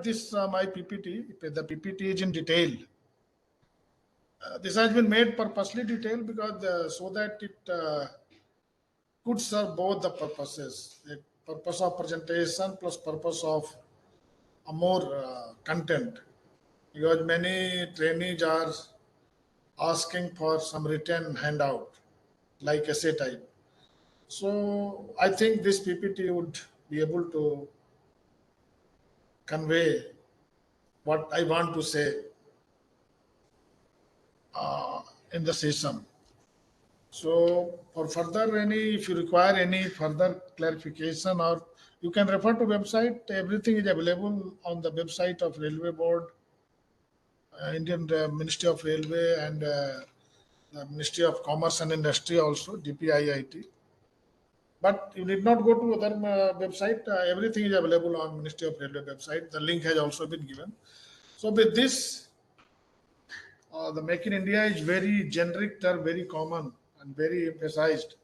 this my PPT. The PPT is in detail. This has been made purposely detailed because so that it could serve both the purposes: the purpose of presentation plus purpose of a more content. Because many trainees are asking for some written handout, like essay type. So I think this PPT would be able to convey what I want to say in the session. So for further any, if you require any further clarification, or you can refer to website. Everything is available on the website of Railway Board, Indian Ministry of Railway, and the Ministry of Commerce and Industry also, DPIIT. But you need not go to other website. Everything is available on Ministry of Railway website. The link has also been given. So with this, the Make in India is very generic term, very common and very emphasized.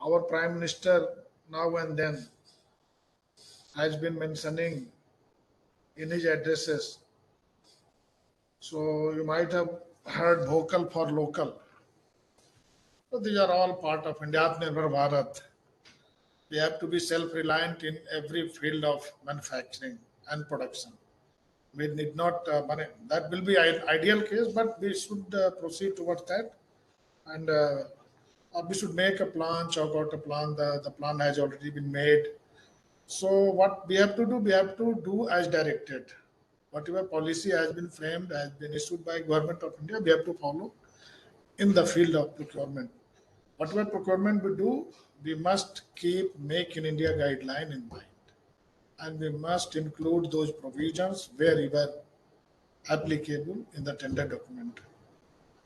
Our Prime Minister now and then has been mentioning in his addresses. So you might have heard vocal for local. So these are all part of India Atmanirbhar Bharat. We have to be self-reliant in every field of manufacturing and production. We need not, that will be ideal case, but we should proceed towards that. And we should make a plan, chalk out a plan. The plan has already been made. So what we have to do, we have to do as directed. Whatever policy has been framed, has been issued by Government of India, we have to follow in the field of procurement. Whatever procurement we do, we must keep Make in India guideline in mind. And we must include those provisions wherever applicable in the tender document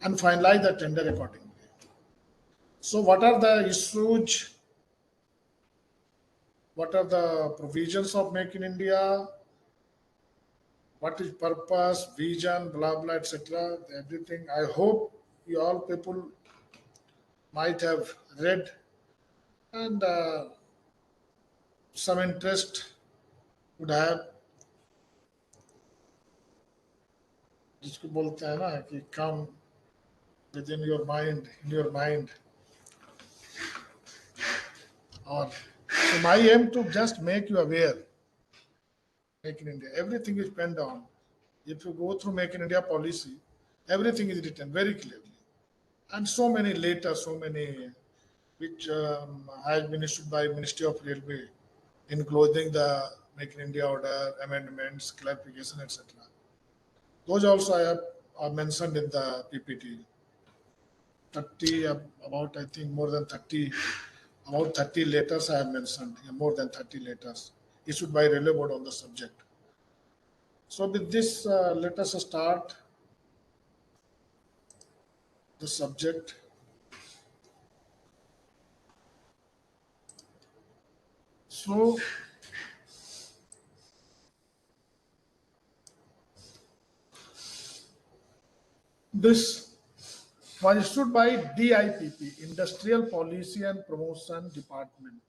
and finalize the tender accordingly. So what are the issues? What are the provisions of Make in India? What is purpose, vision, blah blah, etc. Everything. I hope you all people might have read and some interest would have. जिसको बोलते हैं ना कि come within your mind, in your mind. Or so my aim to just make you aware. Make in India. Everything is penned down. If you go through Make in India policy, everything is written very clearly. And so many later, so many which has been issued by Ministry of Railway, including the Make in India order, amendments, clarification, etc. Those also I have are mentioned in the PPT. 30, about I think more than 30, about 30 letters I have mentioned, more than 30 letters issued by Railway Board on the subject. So with this, let us start the subject. So this was issued by DIPP, Industrial Policy and Promotion Department.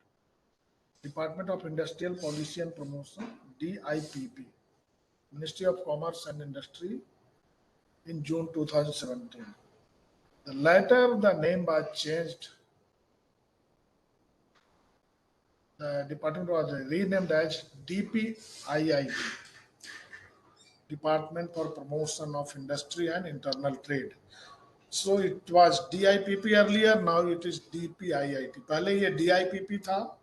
Department of Industrial Policy and Promotion, DIPP, Ministry of Commerce and Industry, in June 2017. The later the name was changed. The department was renamed as DPIIT, Department for Promotion of Industry and Internal Trade. So it was DIPP earlier, now it is DPIIT. पहले ये DIPP था,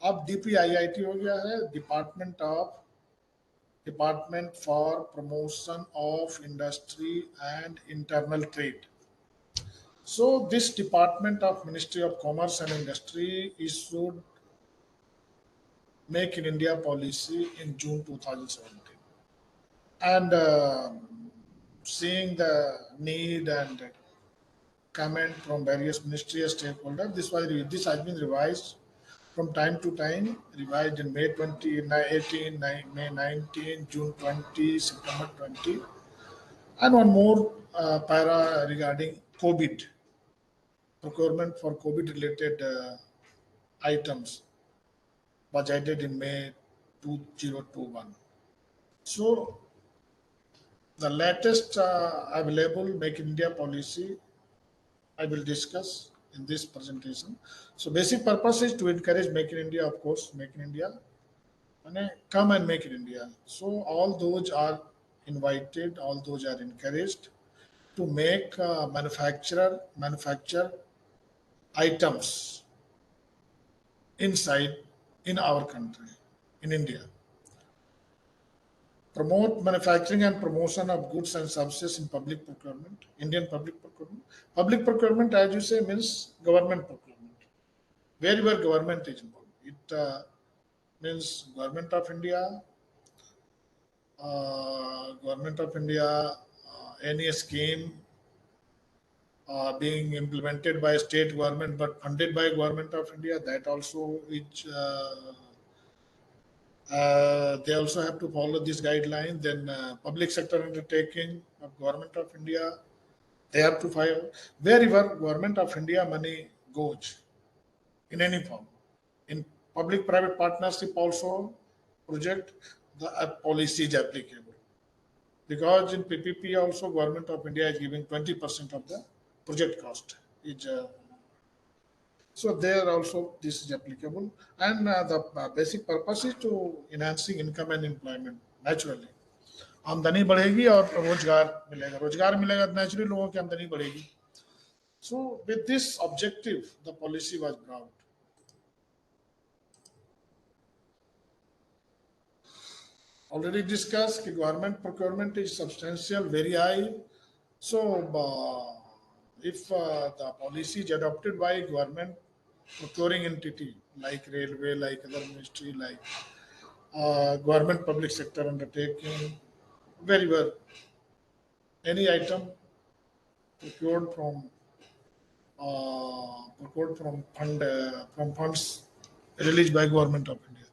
अब DPIIT हो गया है, Department for Promotion of Industry and Internal Trade. So this department of Ministry of Commerce and Industry issued Make in India policy in June 2017. And seeing the need and comment from various ministerial stakeholders, this has been revised from time to time, revised in May 2018, May 19, June 20, September 20, and one more para regarding COVID, procurement for COVID related items was added in May 2021. So the latest available Make in India policy I will discuss in this presentation. So basic purpose is to encourage Make in India, of course, Make in India, and come and make in India. So all those are invited, all those are encouraged to make manufacture items inside in our country, in India. Promote manufacturing and promotion of goods and services in public procurement, Indian public procurement. Public procurement, as you say, means government procurement. Wherever government is involved, it means Government of India, any scheme being implemented by state government but funded by Government of India, that also is. They also have to follow this guideline. Then public sector undertaking of Government of India, they have to file wherever Government of India money goes in any form. In public-private partnership also project, the policy is applicable. Because in PPP also Government of India is giving 20% of the project cost. So there also this is applicable, and the basic purpose is to enhancing income and employment naturally. आमदनी बढ़ेगी और रोजगार मिलेगा तो naturally लोगों की आमदनी बढ़ेगी. So with this objective the policy was brought. Already discussed कि government procurement is substantial, very high. So if the policy is adopted by government procuring entity like railway, like other ministry, like government public sector undertaking, very well, any item procured from from funds released by Government of India.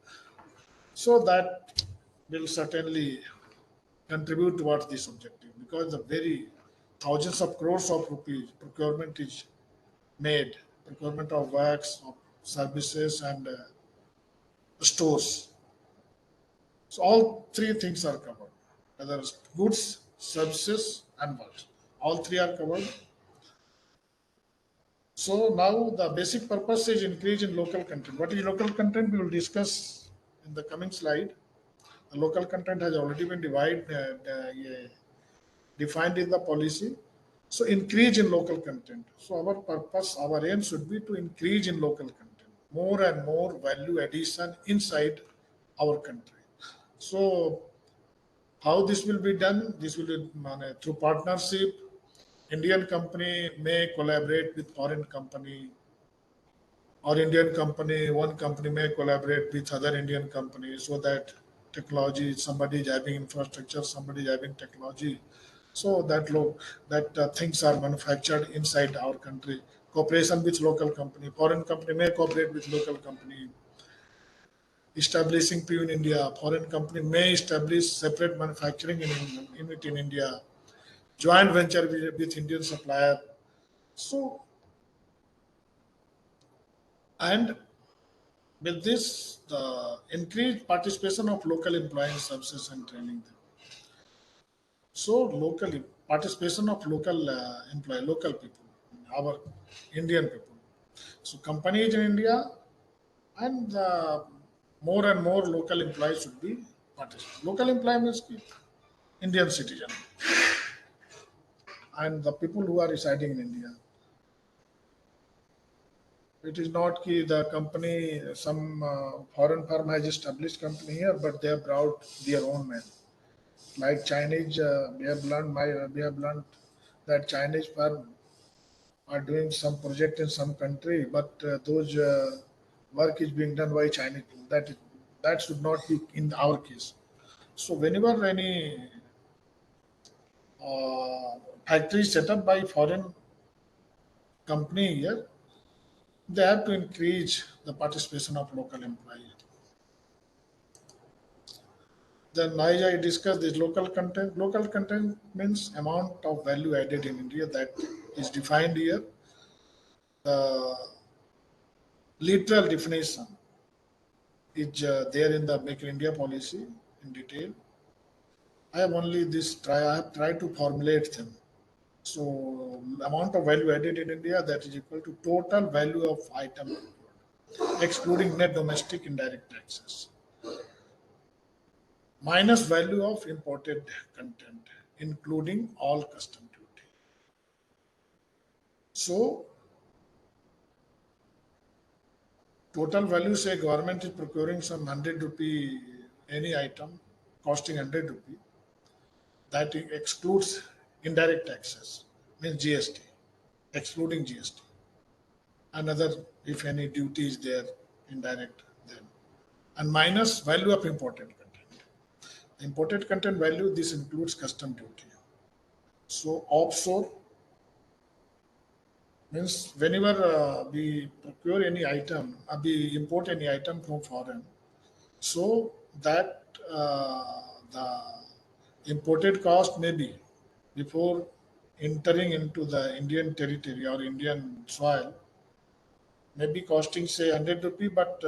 So that will certainly contribute towards this objective, because the very thousands of crores of rupees procurement is made, procurement of works, of services, and stores. So all three things are covered, whether it's goods, services, and works. All three are covered. So now the basic purpose is increase in local content. What is local content? We will discuss in the coming slide. The local content has already been defined in the policy. So increase in local content. So our purpose, our aim should be to increase in local content, more and more value addition inside our country. So how this will be done? This will be through partnership. Indian company may collaborate with foreign company, or Indian company, one company may collaborate with other Indian companies, so that technology, somebody is having infrastructure, somebody is having technology, so that things are manufactured inside our country. Cooperation with local company, foreign company may cooperate with local company. Establishing PU in India, foreign company may establish separate manufacturing unit in India. Joint venture with Indian supplier. So, and with this, the increased participation of local employees, services, and training. So, locally, participation of local employee, local people, our Indian people. So, companies in India, and more and more local employees should be participating. Local employee means Indian citizen, and the people who are residing in India. It is not that the company, some foreign firm has established company here, but they have brought their own men. Like Chinese, we have learned that Chinese firm are doing some project in some country, but those work is being done by Chinese people. That should not be in our case. So whenever any uh, factory is set up by foreign company here, they have to increase the participation of local employees. Then as I discussed this local content. Local content means amount of value added in India that is defined here. The literal definition is there in the Make in India policy in detail. I have only this try. I have tried to formulate them. So amount of value added in India, that is equal to total value of item excluding net domestic indirect taxes minus value of imported content including all custom duty. So total value, say government is procuring some 100 rupee any item costing 100 rupee, that excludes indirect taxes, means GST, excluding GST. Another, if any duty is there, indirect, then. And minus value of imported content. Imported content value, this includes custom duty. So offshore means whenever we procure any item, we import any item from foreign, so that the imported cost may be before entering into the Indian territory or Indian soil may be costing say 100 rupee, but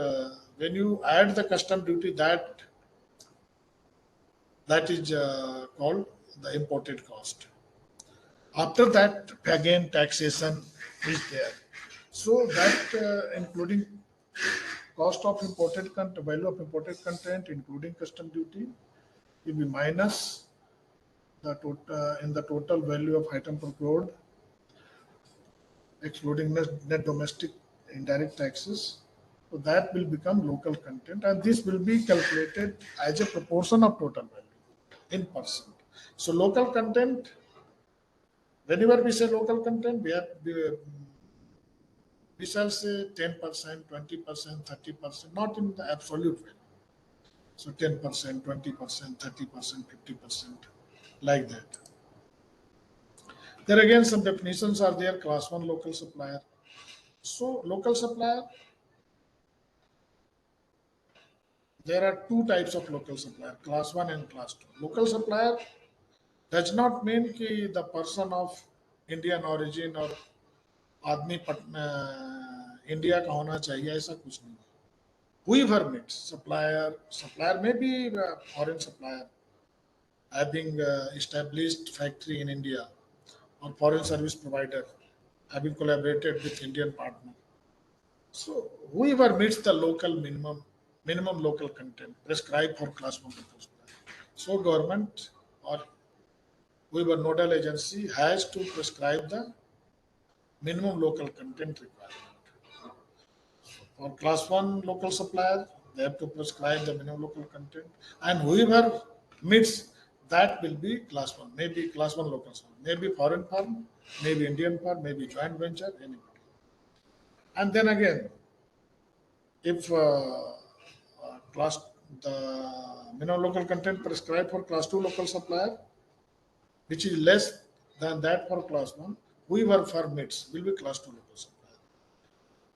when you add the custom duty, that is called the imported cost. After that, again taxation is there. So that including cost of imported content, value of imported content, including custom duty, will be minus the total in the total value of item procured, excluding net domestic indirect taxes. So that will become local content, and this will be calculated as a proportion of total value in percent. So local content, whenever we say local content, we shall say 10%, 20%, 30%, not in the absolute value. So 10%, 20%, 30%, 50%, like that. There again, some definitions are there. Class 1 local supplier. So local supplier, there are two types of local supplier, class 1 and class 2. Local supplier does not mean कि the person of Indian origin और आदमी India का होना चाहिए, ऐसा कुछ नहीं. Whoever meets supplier may be foreign supplier having established factory in India or foreign service provider having collaborated with Indian partner. So whoever meets the local minimum local content prescribed for class 1 local supplier. So government or whoever nodal agency has to prescribe the minimum local content requirement. For class 1 local supplier, they have to prescribe the minimum local content, and whoever meets that will be class 1, maybe class 1 local supplier, maybe foreign firm, maybe Indian firm, maybe joint venture, anybody. And then again, if class the minimum local content prescribed for class 2 local supplier, which is less than that for class 1, whoever firm meets will be class 2 local supplier.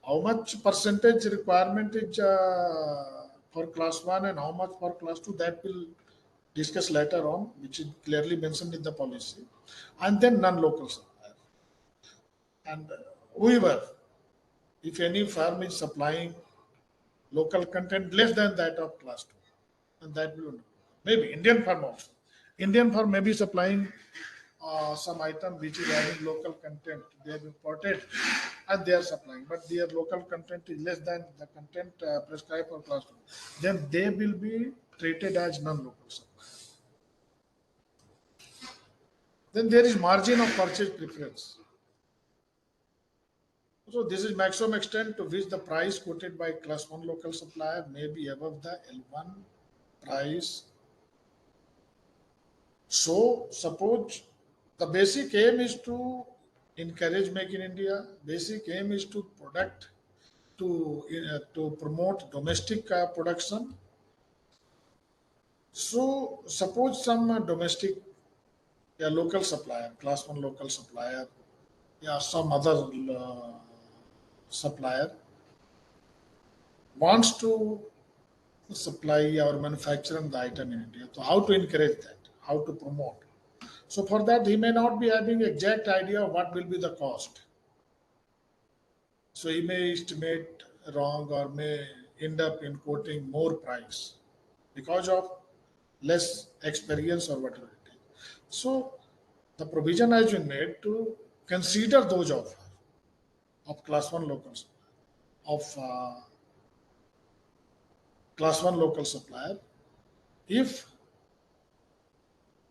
How much percentage requirement is for class 1 and how much for class 2, that will discuss later on, which is clearly mentioned in the policy. And then non-local supplier. And whoever, if any firm is supplying local content less than that of class 2, and that will maybe Indian firm also. Indian firm may be supplying some item which is having local content. They have imported and they are supplying, but their local content is less than the content prescribed for class 2. Then they will be treated as non-local supplier. Then there is margin of purchase preference. So this is maximum extent to which the price quoted by class 1 local supplier may be above the L1 price. So suppose the basic aim is to encourage make in India. Basic aim is to to promote domestic production. So suppose some domestic local supplier, class 1 local supplier, some other supplier wants to supply or manufacture the item in India. So how to encourage that? How to promote? So for that, he may not be having exact idea of what will be the cost. So he may estimate wrong or may end up in quoting more price because of less experience or whatever it is. So the provision has been made to consider those of class 1 local supplier, of class 1 local supplier, if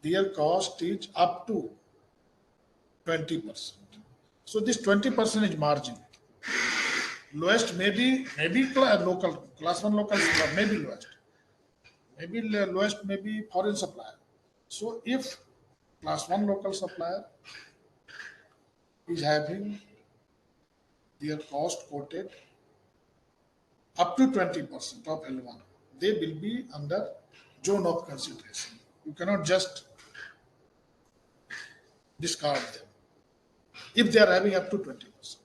their cost is up to 20%. So this 20% is margin. Lowest maybe local class 1 local supplier, maybe lowest. Maybe lowest may be foreign supplier. So if class 1 local supplier is having their cost quoted up to 20% of L1, they will be under zone of consideration. You cannot just discard them if they are having up to 20%.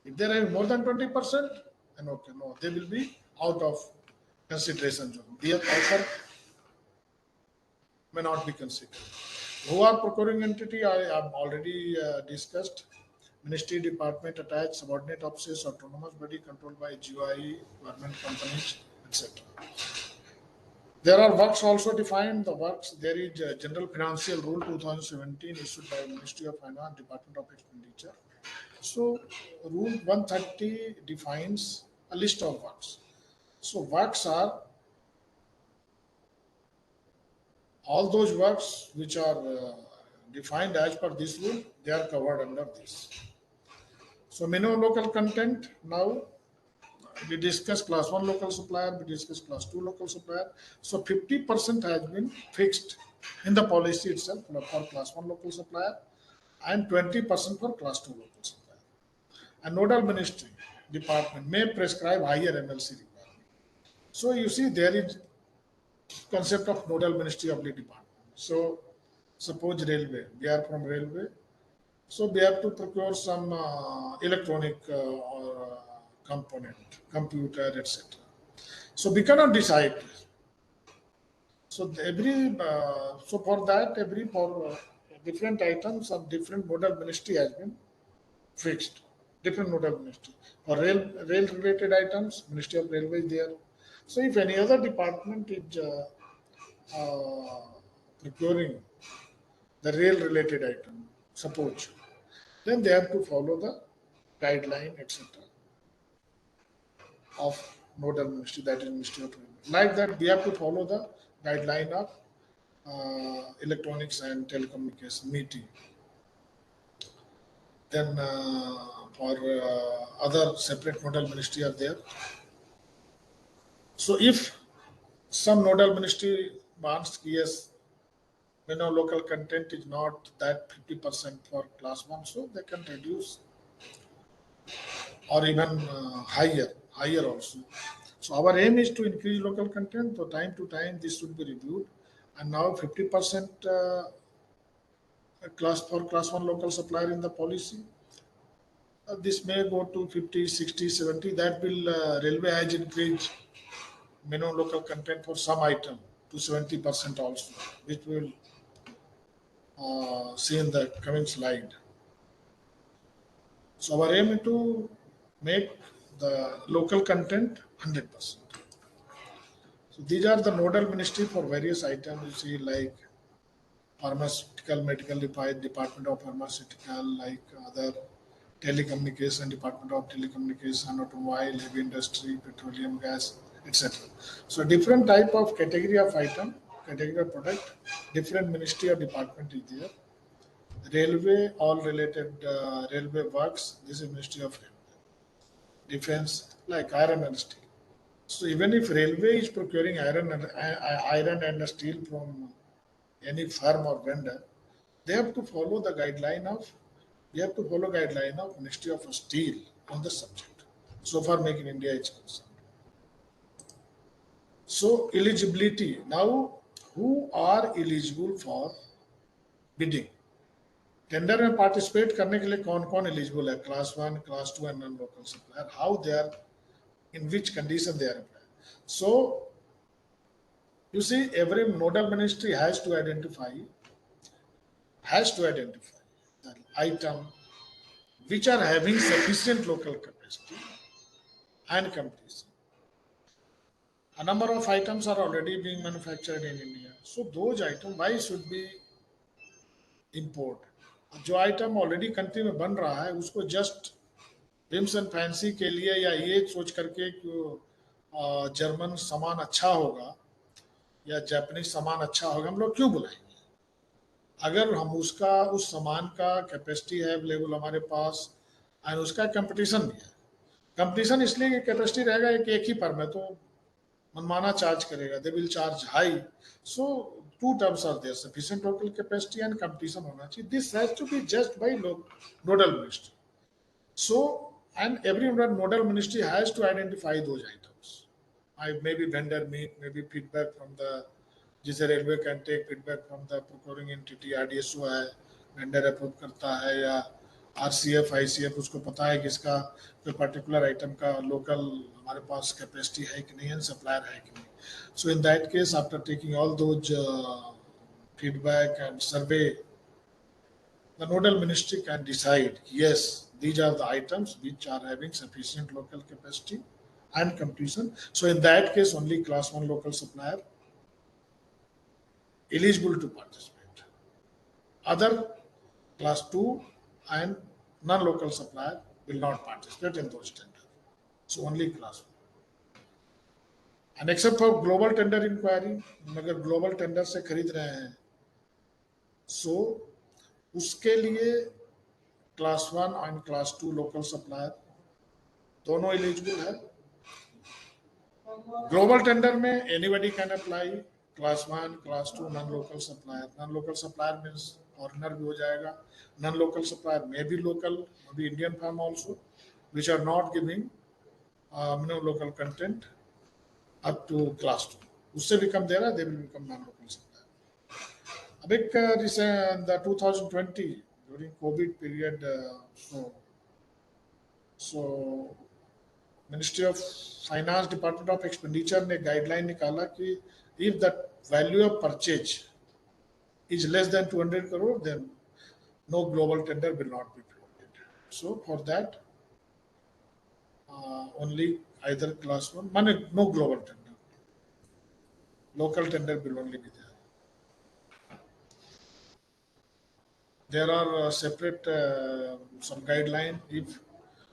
If they are having more than 20%, then okay, no, they will be out of consideration zone. Their offer may not be considered. Who are procuring entity? I have already discussed. Ministry, department, attached, subordinate offices, autonomous body controlled by GOI, government companies, etc. There are works also defined. The works, there is General Financial Rule 2017 issued by Ministry of Finance, Department of Expenditure. So Rule 130 defines a list of works. So works are all those works which are defined as per this rule, they are covered under this. So minimum local content, now we discuss class 1 local supplier, we discuss class 2 local supplier. So 50% has been fixed in the policy itself for class 1 local supplier and 20% for class 2 local supplier. And nodal ministry department may prescribe higher MLC requirement. So you see there is concept of nodal ministry of the department. So suppose railway, we are from railway. So we have to procure some electronic or component, computer, etc. So we cannot decide. So so for that for different items of different nodal ministry has been fixed. Different nodal ministry for rail related items, Ministry of Railway is there. So if any other department is procuring the rail related item, suppose, then they have to follow the guideline, etc. of nodal ministry, that is Ministry of Railway. Like that, we have to follow the guideline of electronics and telecommunication meeting. Then for other separate nodal ministry are there. So if some nodal ministry wants, yes, local content is not that 50% for class 1, so they can reduce or even higher also. So our aim is to increase local content. So time to time this should be reviewed. And now 50% class 1 local supplier in the policy. This may go to 50, 60, 70. That will railway has increased minimum local content for some item to 70% also, which will see in the coming slide. So our aim is to make the local content 100%. So these are the nodal ministry for various items. You see, like pharmaceutical, medical department of pharmaceutical, like other telecommunication, department of telecommunication, automobile, heavy industry, petroleum, gas, etc. So different type of category of item, category of product, different ministry or department is there. Railway, all related railway works, this is Ministry of Railway. Defense, like iron and steel. So even if railway is procuring iron and steel from any firm or vendor, they have to follow the guideline of Ministry of Steel on the subject. So far, Make in India is concerned. So eligibility, now who are eligible for bidding? Tender में participate करने के लिए कौन कौन eligible है? Class 1, class 2 and non-local supplier. How they are, in which condition they are applied. So you see, every nodal ministry has to identify the item which are having sufficient local capacity and competition. A number of items are already being manufactured in India. So those items, why should be import? जो item already country में बन रहा है उसको just whims and fancy के लिए या ये सोच करके कि जर्मन सामान अच्छा होगा या जापानीज सामान अच्छा होगा हम लोग क्यों बुलाएंगे? अगर हम उसका उस सामान का कैपेसिटी है अवेलेबल हमारे पास और उसका कंपटीशन भी है। कंपटीशन इसलिए कि कैपेसिटी रहेगा एक ही फर्म है तो मनमाना चार्ज करेगा, they will charge high. So two terms are there, sufficient local capacity and competition होना चाहिए। This has to be just by nodal ministry. So, and every nodal ministry has to identify those items. Maybe vendor meet, maybe feedback from the, जैसे railway can take feedback from the procuring entity, RDSO है, vendor approve करता है, या RCF ICF उसको पता है कि इसका कोई पर्टिकुलर आइटम का लोकल हमारे पास कैपेसिटी है कि नहीं है, सप्लायर है कि नहीं। So in that case after taking all those feedback and survey, the nodal ministry can decide, yes, these are the items which are having sufficient local capacity and competition. So in that case, only class 1 local supplier eligible to participate. Other class 2 and non-local supplier will not participate in those tenders. So only class 1. And except for global tender inquiry, अगर global tender से खरीद रहे हैं, so उसके लिए class 1 and class 2 local supplier दोनों eligible है। Global tender में anybody can apply, class 1 class 2 non local supplier. Non local supplier means foreigner भी हो जाएगा, non local supplier may be local, may be Indian firm also which are not giving minimum local content up to class 2, उससे भी कम दे रहा है, they will become non local supplier. अब एक the 2020 during COVID period, so ministry of finance department of expenditure ने guideline निकाला कि if the value of purchase is less than 200 crore, then no global tender will not be floated. So for that, only either class 1, no global tender, local tender will only be there. There are separate some guideline. If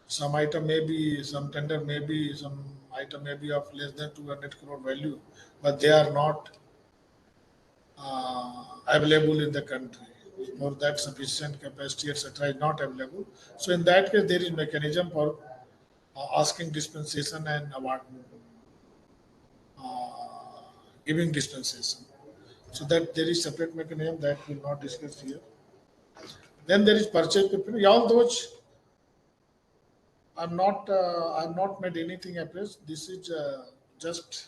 some item may be, some tender may be, some item may be of less than 200 crore value, but they are not available in the country, or that sufficient capacity, etc., is not available. So in that case, there is mechanism for asking dispensation and award, uh, giving dispensation. So that there is separate mechanism that we will not discuss here. Then there is purchase preference. All those I'm not made anything appraised. This is just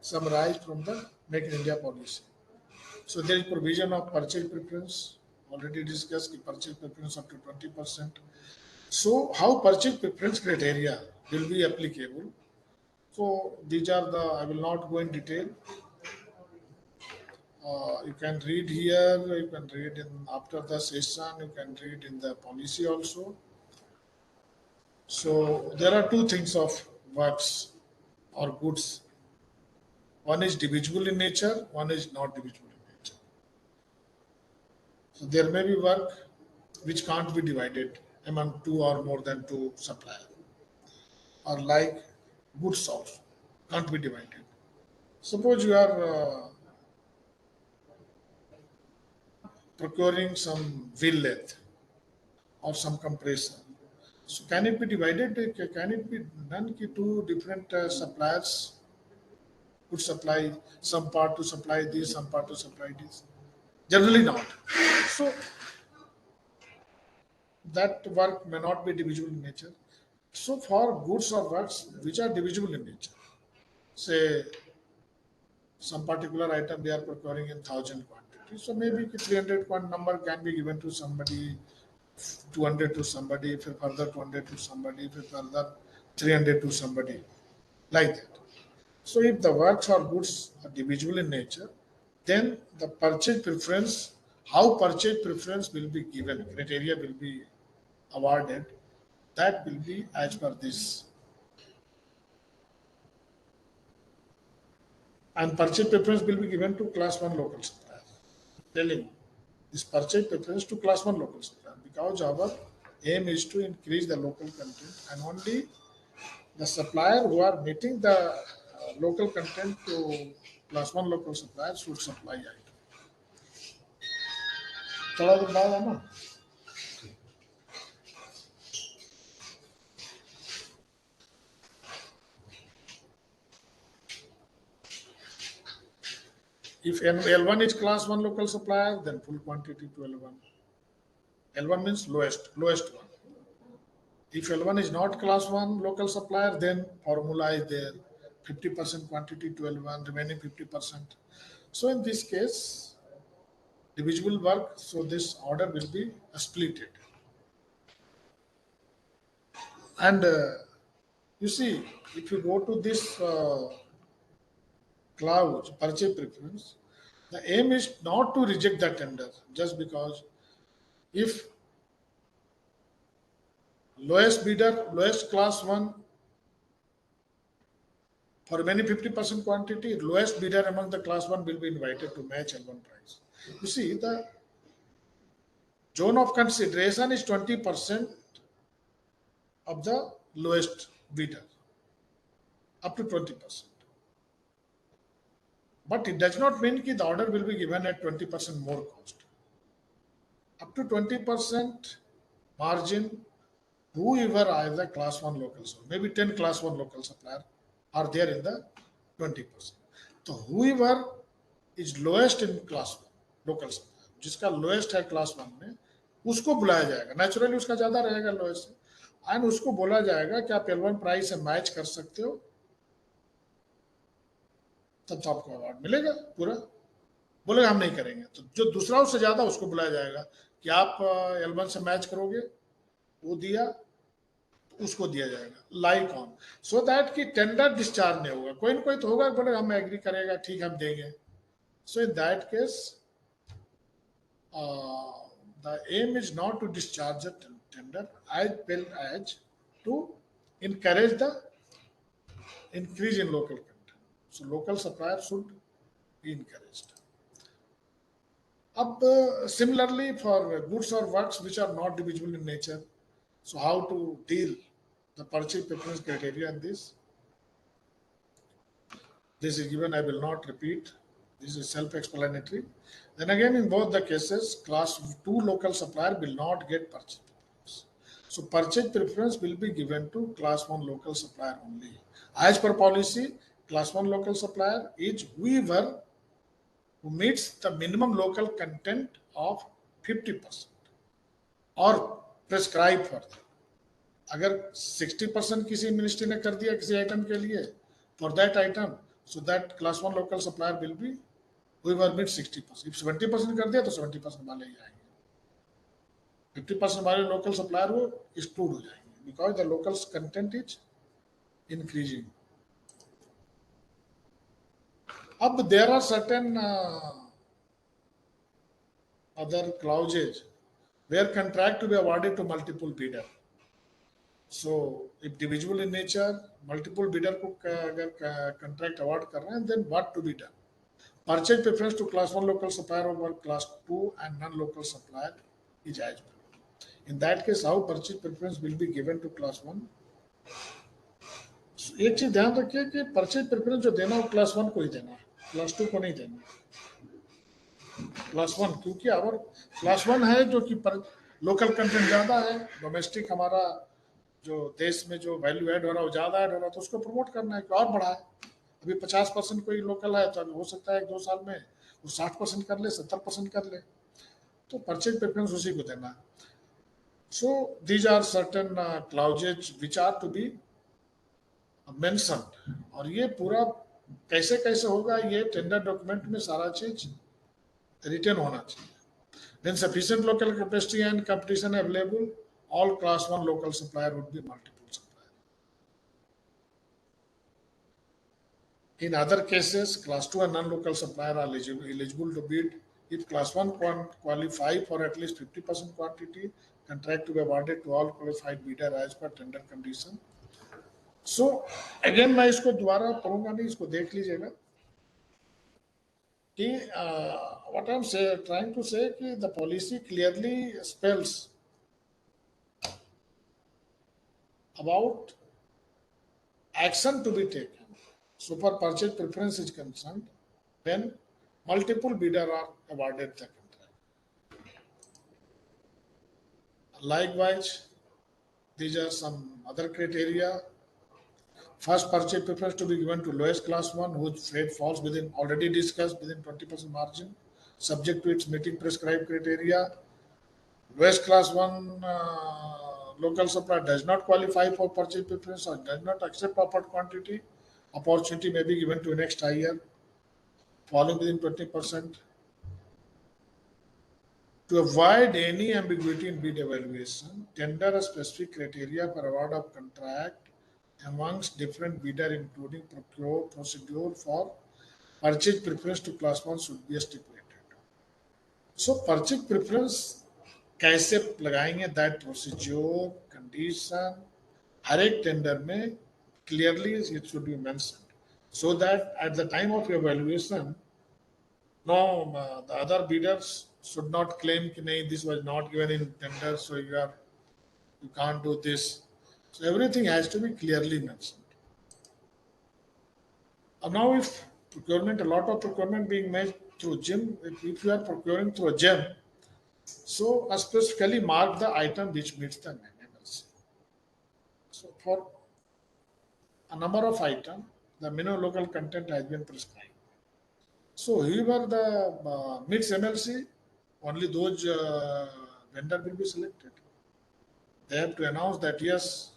summarized from the Make in India policy. So there is provision of purchase preference. Already discussed the purchase preference up to 20%. So how purchase preference criteria will be applicable? So these are the, I will not go in detail. You can read here, you can read in after the session, you can read in the policy also. So there are two things of works or goods. One is divisible in nature, one is not divisible in nature. So there may be work which can't be divided among two or more than two suppliers, or like goods also can't be divided. Suppose you are procuring some wheel lathe or some compressor. So can it be divided? Can it be done कि two different suppliers could supply some part to supply this, some part to supply this? Generally not. So that work may not be divisible in nature. So for goods or works which are divisible in nature, say some particular item they are procuring in 1,000 quantity. So maybe 300 number can be given to somebody, 200 to somebody, if further 200 to somebody, if further 300 to somebody, like that. So if the works or goods are divisible in nature, then the purchase preference, how purchase preference will be given, criteria will be awarded, that will be as per this. And purchase preference will be given to class 1 local supplier. Telling this purchase preference to class 1 local supplier because our aim is to increase the local content, and only the supplier who are meeting the local content to class 1 local supplier should supply item. थोड़ा बहुत बात है ना. If L1 is class 1 local supplier, then full quantity to L1. L1 means lowest one. If L1 is not class 1 local supplier, then formula is there. 50% quantity to L1, remaining 50%. So in this case, divisible work, so this order will be splitted. And you see, if you go to this clause, purchase preference, the aim is not to reject the tender just because if lowest bidder, lowest class 1, for remaining 50% quantity, lowest bidder among the class 1 will be invited to match L1 price. You see, the zone of consideration is 20% of the lowest bidder, up to 20%. But it does not mean that the order will be given at 20% more cost. Up to 20% margin, whoever either class 1 local supplier, maybe 10 class 1 local supplier are there in the 20%. So whoever is lowest in class 1 local supplier, जिसका lowest है class 1 में, उसको बुलाया जाएगा. Naturally उसका ज़्यादा रहेगा lowest से, and उसको बोला जाएगा कि आप L1 प्राइस से मैच कर सकते हो, तब तो आपको अवार्ड मिलेगा पूरा. बोलेगा हम नहीं करेंगे, तो जो दूसरा उससे ज़्यादा उसको बुलाया जाएगा कि आप L1 से मैच करोगे, वो दिया, उसको दिया जाएगा. लाइक ऑन, सो दैट कि टेंडर डिस्चार्ज नहीं होगा. कोई ना कोई तो होगा बोले हम एग्री करेगा, ठीक हम देंगे. So in that case, the aim is not to discharge the tender as well as to encourage the increase in local content. So local supplier should be encouraged. Similarly for goods or works which are not divisible in nature, so how to deal the purchase preference criteria in this? This is given, I will not repeat. This is self-explanatory. Then again, in both the cases, class 2 local supplier will not get purchase preference. So purchase preference will be given to class 1 local supplier only. As per policy, class 1 local supplier is whoever who meets the minimum local content of 50% or prescribed for that. अगर 60% किसी ministry ने कर दिया किसी item के लिए, for that item, so that class 1 local supplier will be whoever meets 60%. If 70% कर दिया तो 70% वाले ही आएंगे. 50% वाले local supplier वो exclude हो जाएंगे because the local content is increasing. अब there are certain other clauses where contract to be awarded to multiple bidder. So if divisible in nature, multiple bidder को अगर contract award कर रहे हैं, then what to be done? Purchase preference to class 1 local supplier over class 2 and non-local supplier is as below. In that case, how purchase preference will be given to class 1? So, एक चीज ध्यान रखिए कि purchase preference जो देना हो class 1 को ही देना है, class 2 को नहीं देना. class 1 क्योंकि अगर class 1 है जो कि local content ज़्यादा है, domestic हमारा जो देश में जो वैल्यू ऐड हो रहा है वो ज़्यादा ऐड हो रहा है, तो उसको प्रमोट करना है कि और बढ़ाए. अभी 50% कोई लोकल है तो अभी हो सकता है 1-2 साल में वो 60% कर ले, 70% कर ले, तो परचेज प्रेफरेंस उसी को देना है. So these are certain clauses which are to be mentioned. और ये पूरा कैसे कैसे होगा, ये टेंडर डॉक्यूमेंट में सारा चीज रिटर्न होना चाहिए. Than sufficient local capacity and competition available, all class 1 local supplier would be multiple supplier. In other cases, class 2 and non-local supplier are eligible to bid if class 1 qualify for at least 50% quantity, contract to be awarded to all qualified bidder as per tender condition. So again मैं इसको दोबारा पढ़ूंगा नहीं, इसको देख लीजिएगा. कि what I'm trying to say कि the policy clearly spells about action to be taken. So far purchase preference is concerned, when multiple bidder are awarded the contract. Likewise, these are some other criteria. First, purchase preference to be given to lowest class one, whose freight falls within, already discussed, within 20% margin, subject to its meeting prescribed criteria. Lowest class one local supplier does not qualify for purchase preference or does not accept offered quantity. Opportunity may be given to next higher, falling within 20%. To avoid any ambiguity in bid evaluation, tender a specific criteria for award of contract amongst different bidder, including procedure for purchase preference to class one should be stipulated. So purchase preference कैसे लगाएंगे, that procedure condition हर एक tender में clearly it should be mentioned, so that at the time of evaluation no the other bidders should not claim कि नहीं this was not given in tender so you can't do this. So everything has to be clearly mentioned. Now if procurement, a lot of procurement being made through GIM, if you are procuring through a GIM, so specifically mark the item which meets the MLC. So for a number of items, the minimum local content has been prescribed. So whoever the meets MLC, only those vendor will be selected. They have to announce that yes,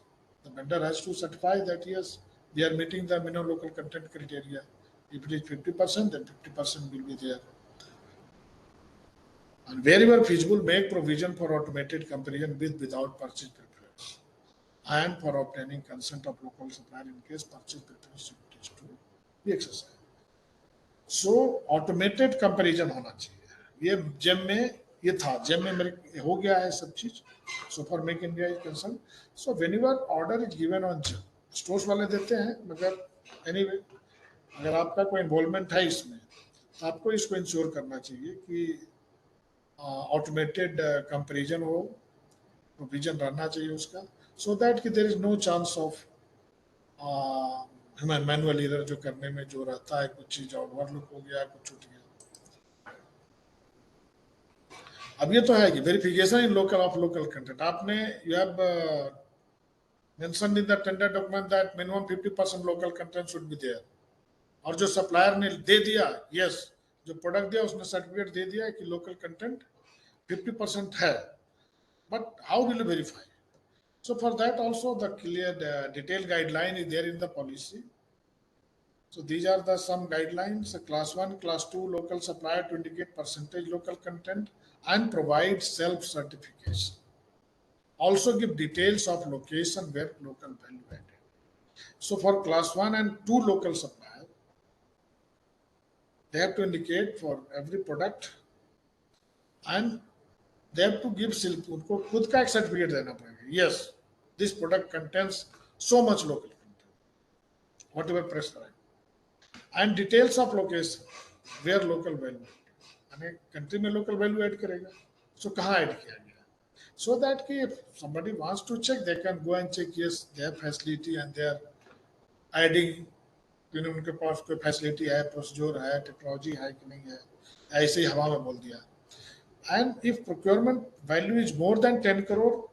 the vendor has to certify that yes, we are meeting the minimum local content criteria. If it is 50%, then 50% will be there. And wherever feasible, make provision for automated comparison with without purchase preference, and for obtaining consent of local supplier in case purchase preference is to be exercised. So automated comparison होना चाहिए. ये GeM में ये था, GeM में मेरे हो गया है सब चीज. So for Make India is concerned, so whenever order is given on GeM, stores वाले देते हैं, मगर anyway अगर आपका कोई इन्वॉल्वमेंट है इसमें, तो आपको इसको इंश्योर करना चाहिए कि ऑटोमेटेड कंपेरिजन हो, प्रोविजन रहना चाहिए उसका, सो दैट कि there is no chance of human manual error जो करने में जो रहता है, कुछ चीज ओवरलुक हो गया, कुछ छूट गया. अब ये तो है कि verification in local of local content, आपने you have mentioned in the tender document that minimum 50% local content should be there, और जो सप्लायर ने दे दिया, यस, जो प्रोडक्ट दिया उसने सर्टिफिकेट दे दिया कि लोकल कंटेंट 50% है, but how will you verify? So for that also the clear detailed guideline is there in the policy. So these are the some guidelines. Class 1, class 2 local supplier to indicate percentage local content and provide self certification. Also give details of location where local value added. So for class 1 and 2 local supplier, they have to indicate for every product, and they have to give उनको खुद का एक certificate देना पड़ेगा. Yes, this product contains so much local content, whatever prescribed, and details of location where local value, यानी country में local value add करेगा, सो कहाँ ऐड किया गया, so that कि if somebody wants to check, they can go and check, yes, they have facility and they are adding, उनके पास कोई facility है, प्रोसीजर है, टेक्नोलॉजी है कि नहीं है, ऐसे ही हवा में बोल दिया. And if procurement value is more than 10 crore,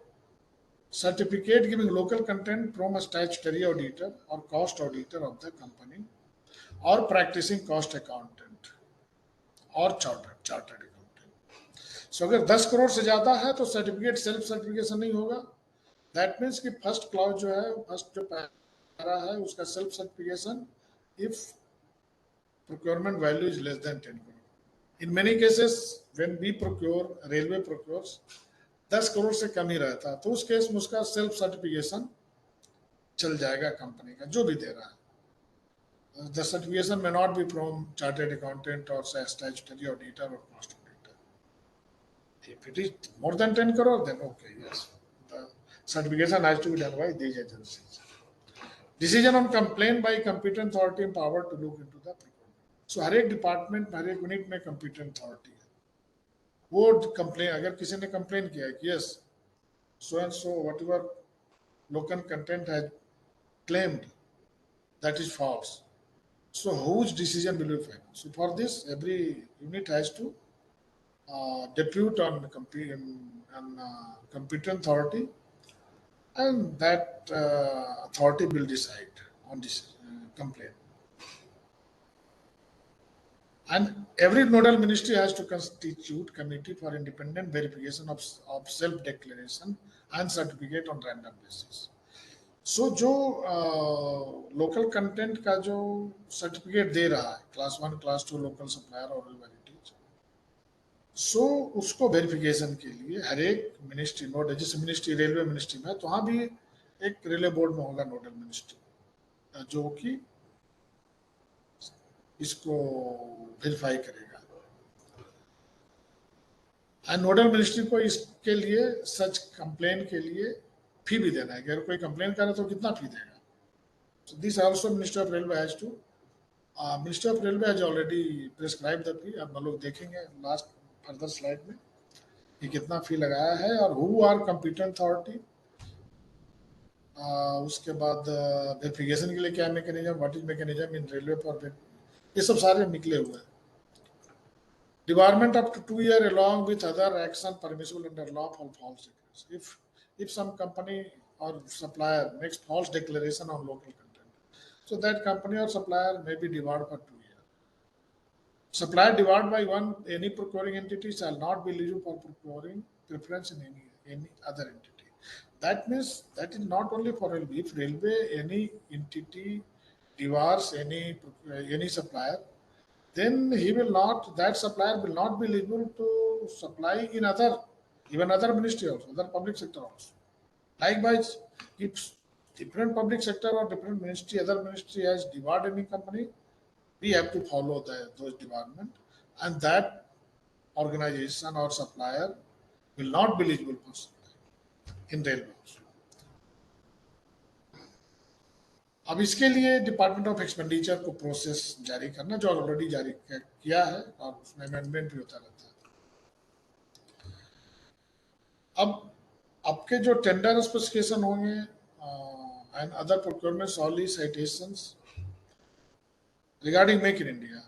certificate giving local content from a statutory auditor or cost auditor of the company or practicing cost accountant or chartered accountant. So अगर 10 करोड़ से ज़्यादा है तो सर्टिफिकेट सेल्फ सर्टिफिकेशन नहीं होगा. That means कि first clause जो है, फर्स्ट जो पैरा है उसका self certification if procurement value is less than 10 crore. In many cases, when we procure, railway procures, 10 crore से कम ही रहता है, तो उस केस में उसका सेल्फ सर्टिफिकेशन चल जाएगा कंपनी का, जो भी दे रहा है. The certification may not be from chartered accountant or statutory auditor or cost auditor. If it is more than 10 crore, then okay, yes, the certification has to be done by these agencies. Decision on complaint by competent authority empowered to look into the procurement. सो हर एक department हर एक unit में कंप्यूटेंट authority है। वो complain, अगर किसी ने complain किया कि yes so and so whatever local content has claimed that is false, so whose decision will be final? So for this every unit has to depute on competent authority, and that authority will decide on this complaint. And every nodal ministry has to constitute committee for independent verification of self-declaration and certificate on random basis. सो जो local content का जो certificate दे रहा है class 1 class 2 local supplier और verities, सो उसको verification के लिए हर एक मिनिस्ट्री नोड, जैसे मिनिस्ट्री रेलवे मिनिस्ट्री में तो वहाँ भी एक रेलवे बोर्ड में होगा नोडल मिनिस्ट्री जो कि इसको वेरीफाई करेगा। एंड नोडल मिनिस्ट्री को इसके लिए सच कंप्लेन के लिए फी भी देना है। अगर कोई कंप्लेन करे तो कितना फी देगा। So this also Ministry of Railway has to. Ministry of Railway has already prescribed the fee. अब हम लोग देखेंगे लास्ट फर्दर स्लाइड में कि कितना फी लगाया है और हु आर कंप्यूटेंट अथॉरिटी। उसके बाद वेरिफिकेशन के लिए क्या mechanism, what is mechanism in railway for, ये सब सारे निकले हुए हैं। Debarment up to 2 years along with other action permissible under law for false declarations. If some company or supplier makes false declaration on local content, so that company or supplier may be debarred for 2 years. Supplier debarred by any procuring entity shall not be eligible for procuring preference in any other entity. That means that is not only for railway. If railway any entity debars any supplier, then he will not, that supplier will not be eligible to supply in even other ministry also, other public sector also. Likewise, if different public sector or different ministry, other ministry has debarred any company, we have to follow those debarment, and that organization or supplier will not be eligible for supply in railway also. अब इसके लिए department of expenditure को process जारी करना, जो already जारी किया है और उसमें अमेंडमेंट भी होता रहता है। अब आपके जो टेंडर स्पेसिफिकेशन होंगे and other procurement solicitations regarding make in India,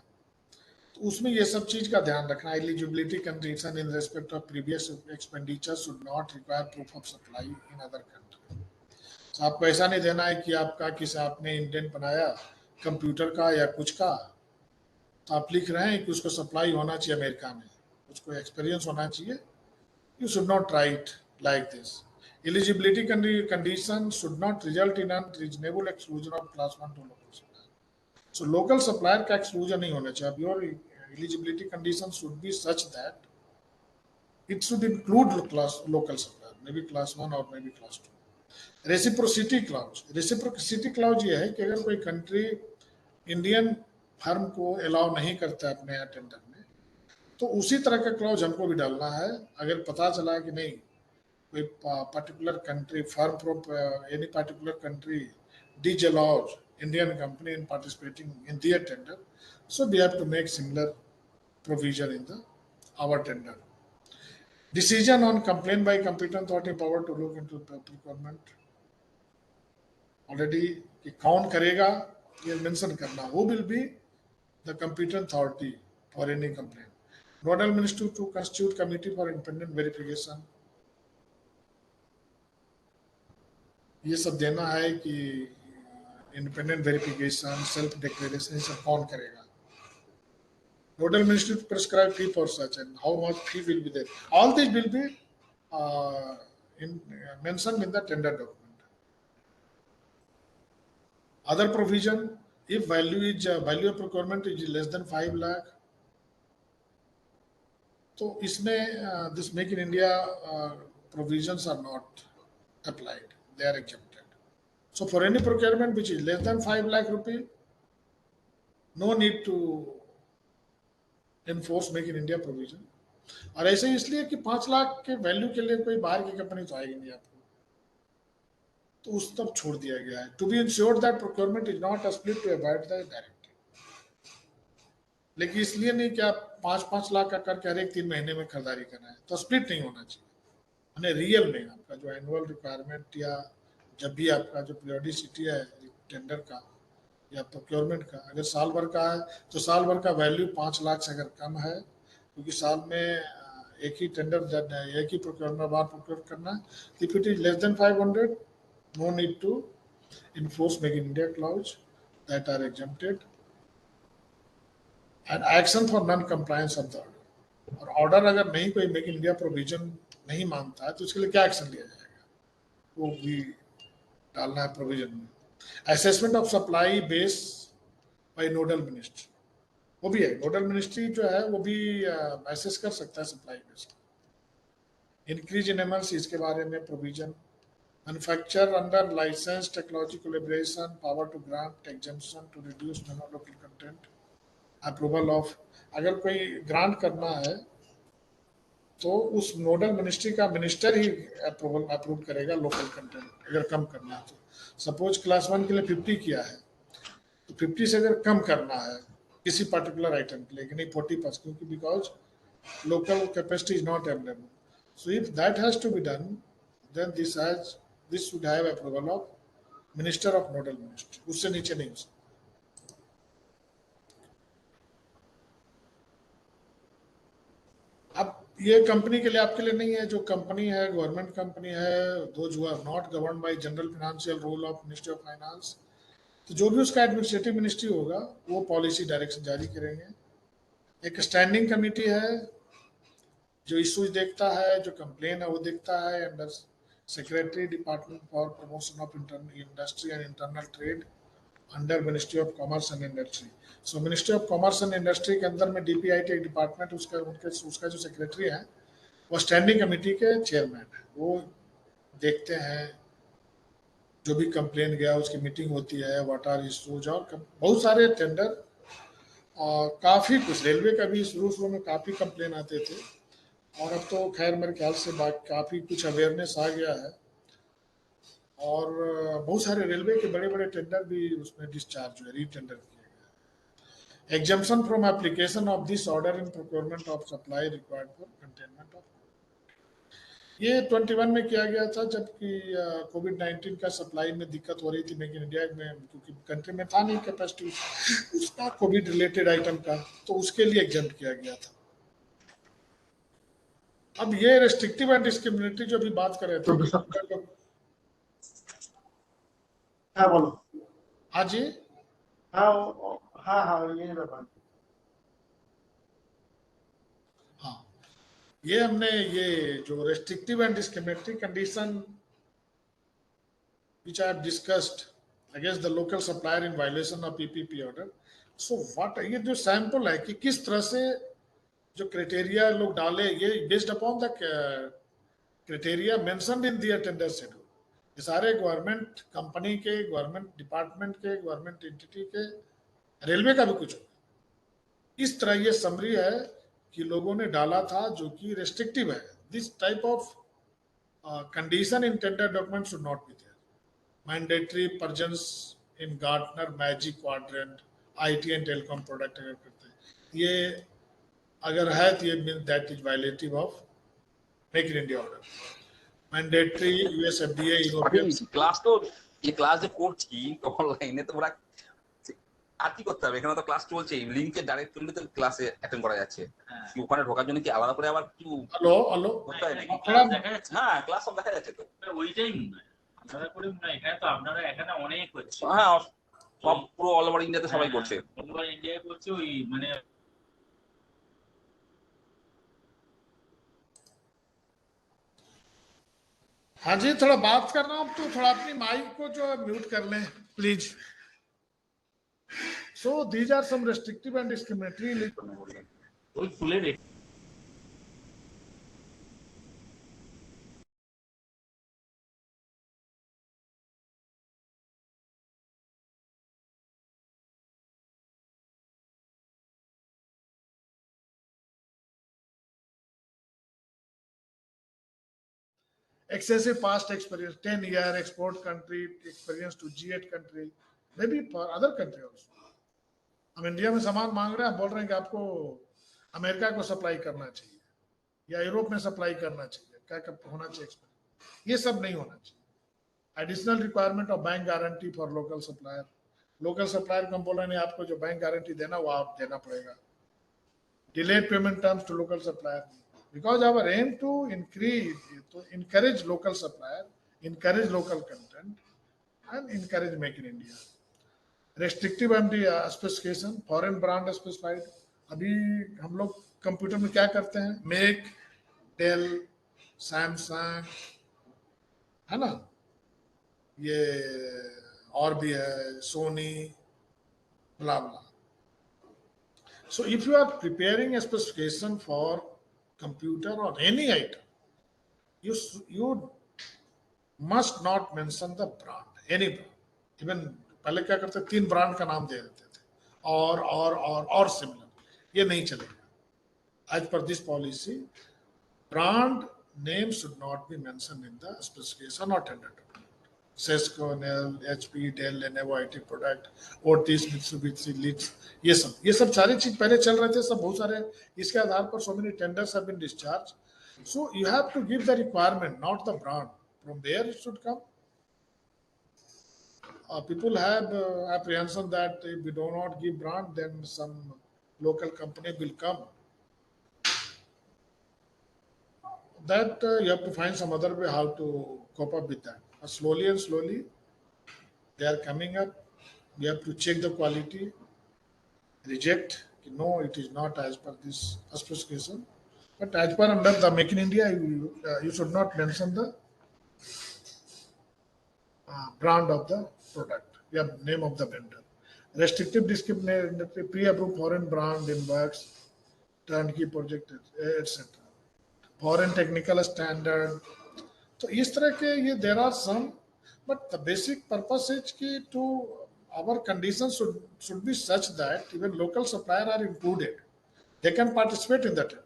तो उसमें ये सब चीज का ध्यान रखना। Eligibility condition in respect of previous expenditure should not require proof of supply in other country. आपको ऐसा नहीं देना है कि आपने इंडेंट बनाया कंप्यूटर का या कुछ का, तो आप लिख रहे हैं कि उसको सप्लाई होना चाहिए अमेरिका में, उसको एक्सपीरियंस होना चाहिए। You should not write like this. Eligibility condition should not result in unreasonable exclusion of class 1 to local supplier. So local supplier का एक्सक्लूजन नहीं होना चाहिए। Your eligibility condition should be such that it should include local supplier, may be class 1 और may be class 2। Reciprocity clause, reciprocity clause ये है कि अगर कोई कंट्री इंडियन फर्म को अलाउ नहीं करता है अपने यहाँ टेंडर में, तो उसी तरह का क्लाउज हमको भी डालना है। अगर पता चला कि नहीं कोई particular country firm from any particular country disallows Indian company in participating in their tender, so we have to make similar provision in the our tender. Decision on complaint by competent authority power to look into procurement, already कि कौन करेगा ये mention करना। Who will be the competent authority for any complaint? Nodal ministry to constitute committee for independent verification, ये सब देना है कि independent verification, self declaration, ये सब कौन करेगा। Nodal ministry to prescribe fee for such and how much fee will be there. All this will be mentioned in the tender document. Other provision, if value of procurement is less than 5 lakh, तो इसमें this make in India provisions are not applied, they are exempted. So for any procurement which is less than 5 lakh rupee, no need to enforce make in India provision. और ऐसे इसलिए कि 5 लाख के value के लिए कोई बाहर की कंपनी तो आएगी नहीं आपको, तो उस तब छोड़ दिया गया है। To be insured that procurement is not a split to avoid the direct. लेकिन इसलिए नहीं कि आप 5-5 लाख का करके हर एक 3 महीने में खरीदारी करना है, तो स्प्लिट नहीं होना चाहिए। मैंने रियल में आपका जो एनुअल रिक्वायरमेंट या जब भी आपका जो पीरियोडिसिटी है टेंडर का या प्रोक्योरमेंट का, अगर साल भर का है तो साल भर का वैल्यू 5 लाख से अगर कम है, क्योंकि साल में एक ही टेंडर एक ही प्रोक्योरमेंट बार प्रोक्योर करना है, if it is less than 500 no need to enforce make in India clause that are exempted and action for non compliance of the order. और ऑर्डर अगर नहीं कोई मेक इन इंडिया प्रोविजन नहीं मानता है तो उसके लिए क्या एक्शन लिया जाएगा, वो भी डालना है प्रोविजन में। Assessment of supply base by nodal ministry, वो भी है, नोडल मिनिस्ट्री जो है वो भी असेस कर सकता है supply base. Increase in MLC, इसके बारे में provision. Manufacture under licence technology collaboration, power to grant exemption to reduce non local content, approval of, अगर कोई ग्रांट करना है तो उस नोडल मिनिस्ट्री का मिनिस्टर ही अप्रूव करेगा लोकल कंटेंट अगर कम करना है तो। सपोज क्लास 1 के लिए 50 किया है तो 50 से अगर कम करना है किसी पर्टिकुलर आइटम के लिए कि नहीं 40%, क्योंकि because local capacity is not available. So if that has to be done, then this should have approval of Minister of Nodal Ministry. उससे नीचे नहीं हो सकता। अब ये कंपनी के लिए आपके लिए नहीं है, जो कंपनी है गवर्नमेंट कंपनी है, those who are not governed by general financial rule of Ministry of Finance, तो जो भी उसका एडमिनिस्ट्रेटिव मिनिस्ट्री होगा वो पॉलिसी डायरेक्शन जारी करेंगे। एक स्टैंडिंग कमेटी है जो इश्यूज देखता है, जो कंप्लेन है वो देखता है, under secretary department for promotion of industry and internal trade under ministry of commerce and industry. So ministry of commerce and industry के अंदर में डीपीआईटी एक डिपार्टमेंट, उसका जो सेक्रेटरी है वो स्टैंडिंग कमेटी के चेयरमैन है। वो देखते हैं जो भी कंप्लेन गया उसकी मीटिंग होती है, व्हाट आर इश्यूज, और बहुत सारे टेंडर और काफ़ी कुछ रेलवे का भी शुरू शुरू में काफ़ी कंप्लेन आते थे, और अब तो खैर मेरे ख्याल से काफ़ी कुछ अवेयरनेस आ गया है, और बहुत सारे रेलवे के बड़े बड़े टेंडर भी उसमें डिस्चार्ज हुए, रीटेंडर किए गए। Exemption from application of this order in procurement of supply required for containment of, ये 21 में किया गया था जबकि कोविड-19 का सप्लाई में दिक्कत हो रही थी मेक इन इंडिया में, क्योंकि कंट्री में था नहीं कैपेसिटी उसका कोविड रिलेटेड आइटम का, तो उसके लिए एग्जाम किया गया था। अब ये रेस्ट्रिक्टिव एंड डिस्क्रिमिनेटरी जो भी बात कर रहे थे, हाँ बोलो। हाँ जी, हाँ हाँ हाँ ये बात, हाँ ये हमने ये जो restrictive and discriminatory condition which I have discussed against the local supplier in violation of PPP order. So what ये जो सैंपल है कि किस तरह से जो क्राइटेरिया लोग डाले, ये based upon the criteria mentioned in their tender schedule, ये सारे गवर्नमेंट कंपनी के, गवर्नमेंट डिपार्टमेंट के, गवर्नमेंट एंटिटी के, रेलवे का भी कुछ होगा। इस तरह ये समरी है कि लोगों ने डाला था जो कि रेस्ट्रिक्टिव है। This type of condition in tender document should not be there. Mandatory presence in Gartner magic quadrant IT and telecom product अगर करते हैं, ये अगर है तो ये mean that is violative of make in India order. Mandatory US FDA European class तो ये क्लास যে করছি অনলাইনে, তোমরা আর কি করতে হবে, এখানে তো ক্লাস চলছে, লিংকে ডাইরেক্ট করলে তো ক্লাসে অ্যাটেন্ড করা যাচ্ছে। কি ওখানে ঢোকার জন্য কি আলাদা করে আবার কিছু हेलो हेलो করতে হয় নাকি? হ্যাঁ ক্লাস সব দেখা যাচ্ছে তো, ওইটাই মনে হয় আপনারা করে মনে হয়। এখানে তো আপনারা এখানে অনেক হচ্ছে, হ্যাঁ সব পুরো অল ওভার ইন্ডিয়াতে সবাই করছে। ওভার ইন্ডিয়ায় করছে ওই মানে हाँ जी, थोड़ा बात कर रहा हूँ तो थोड़ा अपनी माइक को जो म्यूट कर लें please. So these are some restrictive and discriminatory ওই ফুলের excessive past experience, 10-year export country experience to G8 country, maybe for other country also. हम इंडिया में सामान मांग रहे हैं, आप बोल रहे हैं कि आपको अमेरिका को सप्लाई करना चाहिए या यूरोप में सप्लाई करना चाहिए, क्या क्या होना चाहिए एक्सपेंस, ये सब नहीं होना चाहिए। Additional requirement of bank guarantee for local supplier, local supplier को हम बोल रहे हैं आपको जो बैंक गारंटी देना वो आप देना पड़ेगा। Delayed payment terms to local supplier, because our aim to encourage local supplier, encourage local content, and encourage make in India. Restrictive MD specification, foreign brand specified. अभी हम लोग कंप्यूटर में क्या करते हैं, मेक, डेल, सैमसंग, है ना, ये और भी है, सोनी, ब्ला ब्ला। So if you are preparing a specification for computer or any item, you must not mention the brand, any brand. Even पहले क्या करते, 3 ब्रांड का नाम दे देते थे, और सिमिलर, ये नहीं चलेगा। As per this policy, brand name should not be mentioned in the specification or tender document. Cisco, HP, Dell, Lenovo, IT product, Otis, Mitsubishi, Leeds, ये सब सारी चीज पहले चल रहे थे, सब बहुत सारे इसके आधार पर so many tenders have been discharged. So you have to give the requirement, not the brand. From there it should come. People have apprehension that if we do not give brand, then some local company will come. That you have to find some other way how to cope up with that. Slowly and slowly, they are coming up. You have to check the quality, reject. No, it is not as per this specification. But as per under the Make in India, you should not mention the brand of the product, name of the vendor. Restrictive discriminatory, pre-approved foreign brand in works, turnkey project, etc. Foreign technical standard. So इस तरह के ये there are some, but the basic purpose is कि to our conditions should be such that even local supplier are included, they can participate in the tender.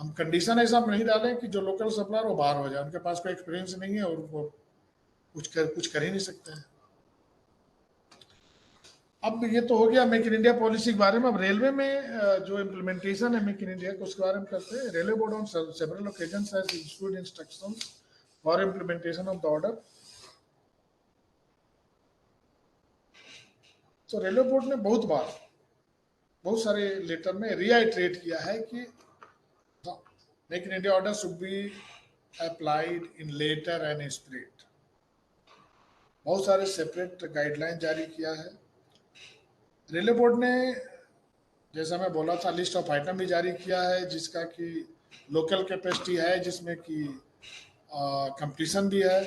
हम condition ऐसा नहीं डालें कि जो लोकल सप्लायर वो बाहर हो जाए, उनके पास कोई एक्सपीरियंस नहीं है और वो कुछ कर ही नहीं सकते हैं। अब ये तो हो गया मेक इन इंडिया पॉलिसी के बारे में। अब रेलवे में जो इम्प्लीमेंटेशन है मेक इन इंडिया को, उसके बारे में करते हैं। Railway board on several occasions has issued instructions for implementation of the order. तो रेलवे बोर्ड ने बहुत सारे लेटर में रीआइट्रेट किया है कि make in India order should be applied in letter and spirit. बहुत सारे सेपरेट गाइडलाइन जारी किया है। रेलवे बोर्ड ने, जैसा मैं बोला था, लिस्ट ऑफ आइटम भी जारी किया है जिसका कि लोकल कैपेसिटी है, जिसमें कि कंपटीशन भी है।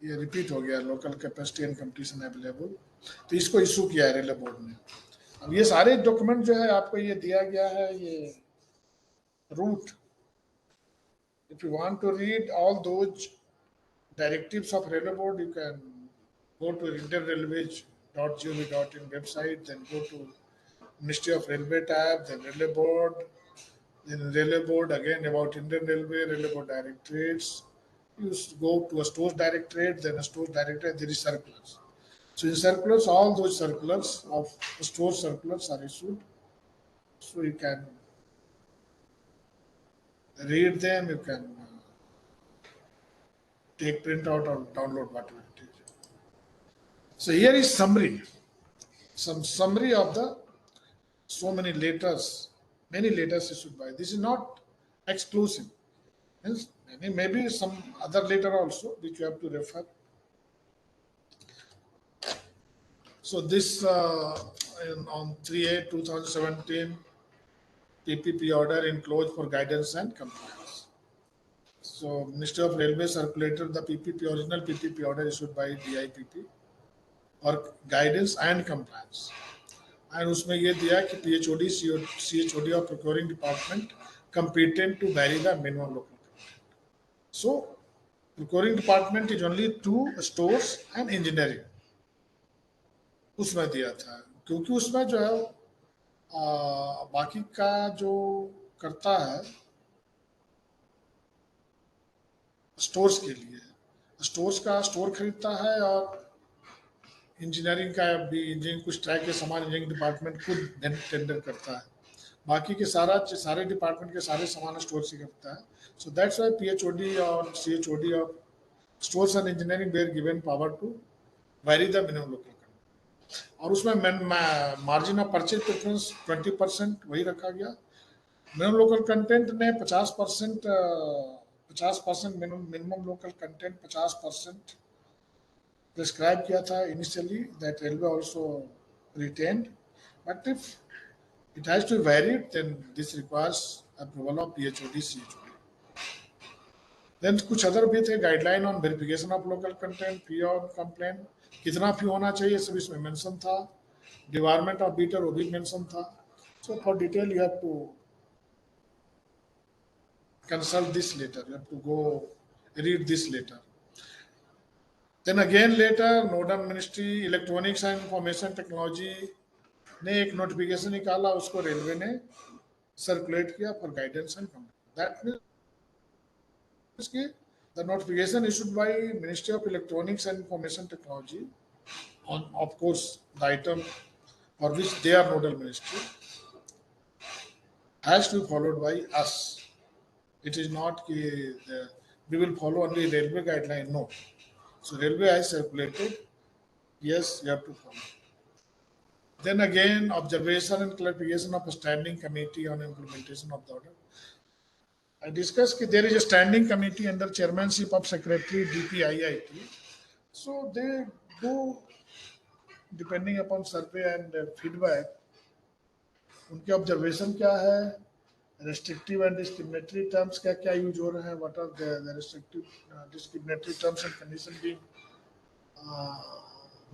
ये रिपीट हो गया, local capacity and competition available, तो इसको इशू किया है रेलवे बोर्ड ने। अब ये सारे डॉक्यूमेंट जो है आपको ये दिया गया है, ये route. If you want to read all those directives of railway board, you can go to indianrailways.gov.in website, then go to Ministry of Railway tab, then railway board again about Indian railway board directorates. You go to a stores directorate, then a stores directorate, there is circulars. So in circulars, all those circulars of store circulars are issued, so you can read them, you can take print out or download whatever it is. So here is summary, some summary of the so many letters issued by. This is not exclusive. Means maybe some other letter also which you have to refer. So this on 3/8/2017 PPP order enclosed for guidance and compliance. So Ministry of Railway circulated the original PPP order issued by DIPP for guidance and compliance. And उसमें ये दिया कि PHOD, CHOD of procuring department competent to vary the minimum local content. So procuring department is only 2 stores and engineering. उसमें दिया था, क्योंकि उसमें जो है बाकी का जो करता है स्टोर्स के लिए, स्टोर खरीदता है और इंजीनियरिंग का भी, इंजीनियरिंग कुछ ट्रैक के सामान इंजीनियरिंग डिपार्टमेंट खुद टेंडर करता है, बाकी के सारे डिपार्टमेंट के सारे सामान स्टोर से करता है. सो दैट्स व्हाई PHOD और CHOD of stores and engineering were given power to vary the minimum local content. और उसमें मार्जिन ऑफ परचेज प्रेफरेंस 20% वही रखा गया. मिनिमम लोकल कंटेंट ने 50%, 50% मिनिमम लोकल कंटेंट 50% प्रिस्क्राइब किया था initially, that railway also retained. But if it has to be varied, then this requires approval of PHOD, CHOD. Then कुछ other भी थे, guideline on verification of local content, fee on complaint, कितना फी होना चाहिए सब इसमें मेंशन था. Department of beater वो भी मेंशन था. So for detail you have to consult this letter, you have to go read this letter. Then again later nodal ministry electronics and information technology ने एक नोटिफिकेशन निकाला, उसको railway ने circulate किया for guidance and complaint. That means कि the notification issued by ministry of electronics and information technology on of course the item for which they are nodal ministry has to be followed by us. It is not we will follow only railway guideline. No. So railway has circulated. Yes, you have to follow. Then again, observation and clarification of a standing committee on implementation of the order. I discussed that there is a standing committee under chairmanship of Secretary DPIIT. So they do, depending upon survey and feedback, उनके observation क्या है, restrictive and discriminatory terms क्या क्या use हो रहे हैं, what are the restrictive discriminatory terms and conditions being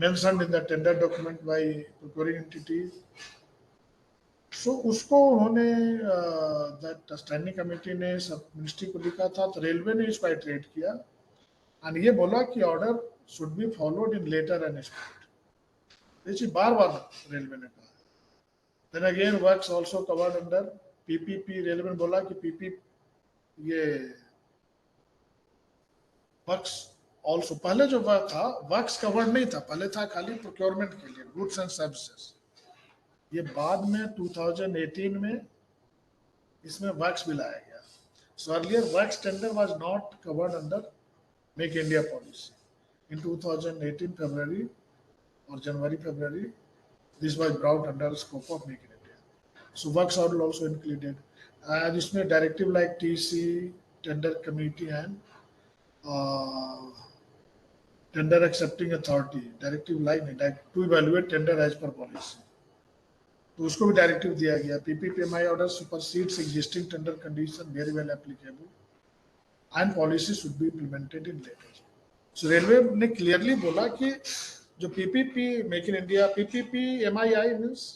mentioned in the tender document by procuring entities. So उसको उन्होंने that standing committee ने सब मिनिस्ट्री को लिखा था, तो रेलवे ने इसको आइटरेट किया और ये बोला कि order should be followed in letter and spirit. ये चीज बार बार रेलवे ने कहा. Then again works also covered under PPP. Railway ने बोला कि PPP ये वर्क्स ऑल्सो, पहले जो वर्क था वर्क्स कवर्ड नहीं था, पहले था खाली प्रोक्योरमेंट के लिए गुड्स एंड सर्विसेज. ये बाद में 2018 में इसमें वर्क्स भी लाया गया. So earlier works tender was not covered under make India policy. In 2018 February और January February this was brought under scope of make. So works are also included. इसमें directive like TC, tender committee and tender accepting authority. Directive like to evaluate tender as per policy. तो उसको भी directive दिया गया. PPPMI order supersedes existing tender condition, very well applicable, and policy should be implemented in later. So railway ने clearly बोला कि जो PPP Make in India, PPPMI means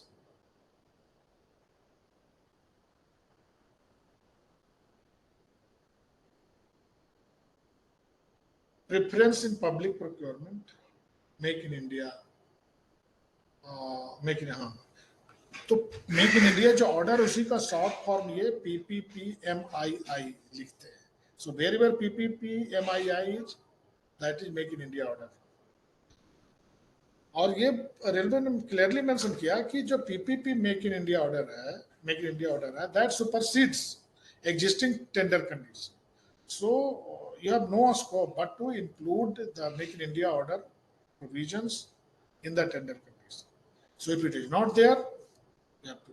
preference in public procurement, make in India, make in हाँ, तो make in India जो order उसी का short form ये PPPMII लिखते हैं. So where PPPMII is that is make in India order. और ये रेलवे ने क्लियरली मेंशन किया कि जो PPP make in India order है, that supersedes existing tender condition. So you have no scope but to include the Make in India order provisions in the tender condition. So if it is not there, you have to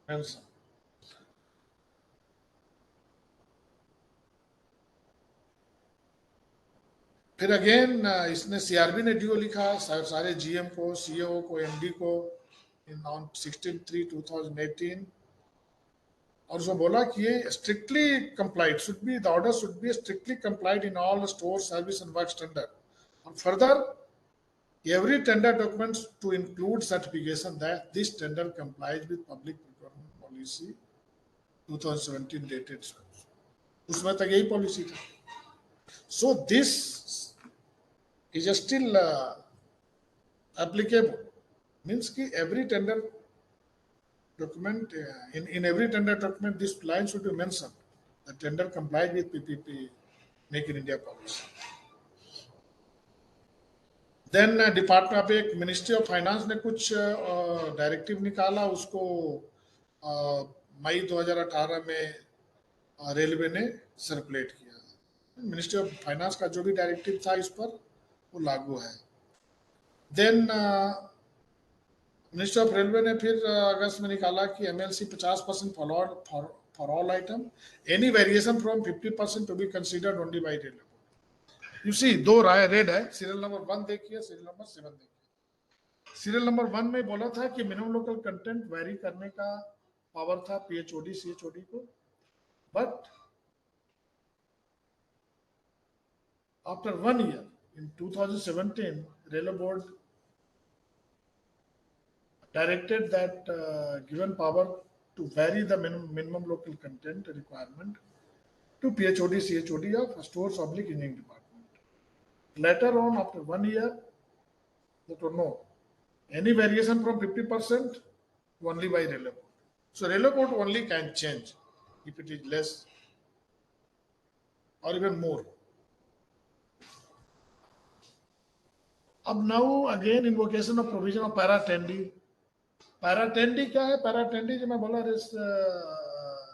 mention. फिर again इसने CRB ने due लिखा सारे GM को, CEO को, MD को in on 16/3/2018 और उसने बोला कि ये strictly complied should be, the order should be strictly complied in all store service and work tender. और further every tender documents to include certification that this tender complies with public procurement policy 2017 dated. उसमें तक यही policy था. So this is still applicable, means कि every tender document in every tender document this line should be mentioned. The tender complied with PPP Make in India policy. Then department, अब एक ministry of finance ने कुछ directive निकाला, उसको मई 2018 में railway ने circulate किया। मिनिस्ट्री ऑफ फाइनेंस का जो भी डायरेक्टिव था इस पर वो लागू है। देन मिनिस्ट्री ऑफ रेलवे ने फिर अगस्त में निकाला कि MLC 50% for all item, any variation from 50% to be considered only by railway. You see, दो राय रेड है, सीरियल नंबर 1 देखिए, सीरियल नंबर 7 देखिए। सीरियल नंबर 1 में बोला था कि मिनिमम लोकल कंटेंट वेरी करने का पावर था पीएचओडी सीएचओडी को, but after 1 year in 2017 railway board directed that given power to vary the minimum local content requirement to PHOD CHOD of stores oblique engineering department. Later on, after 1 year, they told no, any variation from 50% only by railway board. So railway board only can change if it is less or even more. अब now again invocation of provision of para 10D. para 10D क्या है? para 10D जो मैं बोला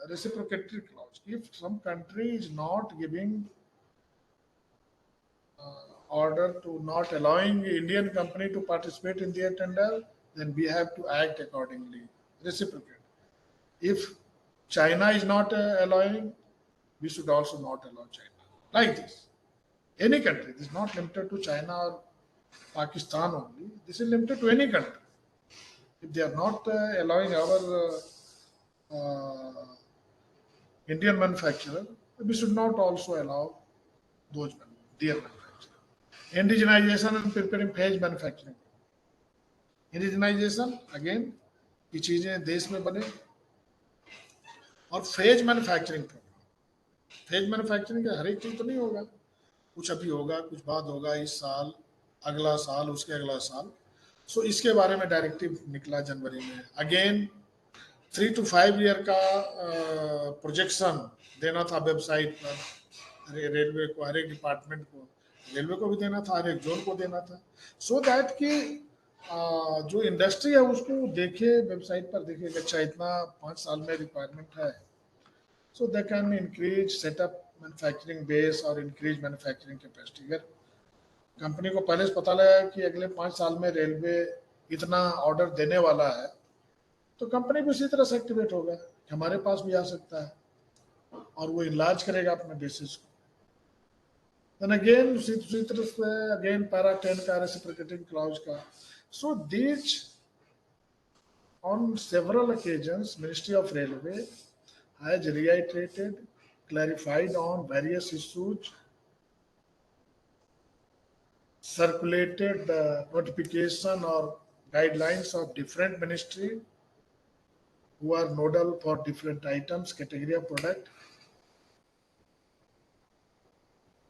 reciprocatory clause. If some country is not giving order to not allowing Indian company to participate in their tender, then we have to act accordingly. Reciprocate. If China is not allowing, we should also not allow China. Like this. Any country. This is not limited to China or Pakistan only. This is limited to any country. If they are not allowing our Indian manufacturer, we should not also allow those their manufacturer. Indigenization and preparing phase manufacturing. Indigenization again, ये चीजें देश में बने, और phase manufacturing program. Phase manufacturing का हर एक चीज तो नहीं होगा, कुछ अभी होगा, कुछ बाद होगा, इस साल, अगला साल, उसके अगला साल। सो इसके बारे में डायरेक्टिव निकला जनवरी में। अगेन 3 to 5 ईयर का प्रोजेक्शन देना था वेबसाइट पर रेलवे को, हर एक डिपार्टमेंट को, रेलवे को भी देना था, हर एक जोन को देना था, सो दैट कि जो इंडस्ट्री है उसको देखे, वेबसाइट पर देखे कि अच्छा इतना 5 साल में रिक्वायरमेंट है, so they can increase setup manufacturing base और इंक्रीज मैन्युफैक्चरिंग कैपेसिटी। अगर कंपनी को पहले से पता लगा कि अगले 5 साल में रेलवे इतना ऑर्डर देने वाला है, तो कंपनी भी उसी तरह से एक्टिवेट होगा कि हमारे पास भी आ सकता है, और वो इनलार्ज करेगा अपने बेसिस को। देन अगेन उसी तरह से अगेन पैरा 10 का रेसिप्रोकेटिंग क्लॉज का। So this on several occasions Ministry of Railway has reiterated, clarified on various issues, circulated the notification or guidelines of different ministry who are nodal for different items, category of product.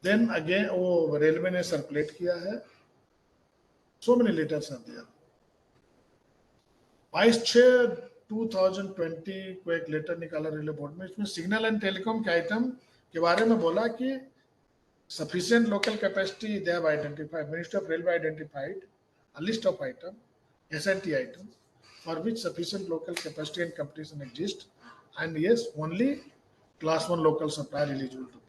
Then again वो railway ने circulate किया है। So many letters are there. 22/6/2020 को एक letter निकाला railway board में, इसमें signal and telecom के आइटम के बारे में बोला कि sufficient local capacity they have identified. Ministry of Railway identified a list of items, S&T items, for which sufficient local capacity and competition exist, and yes, only class 1 local supplier eligible to bid.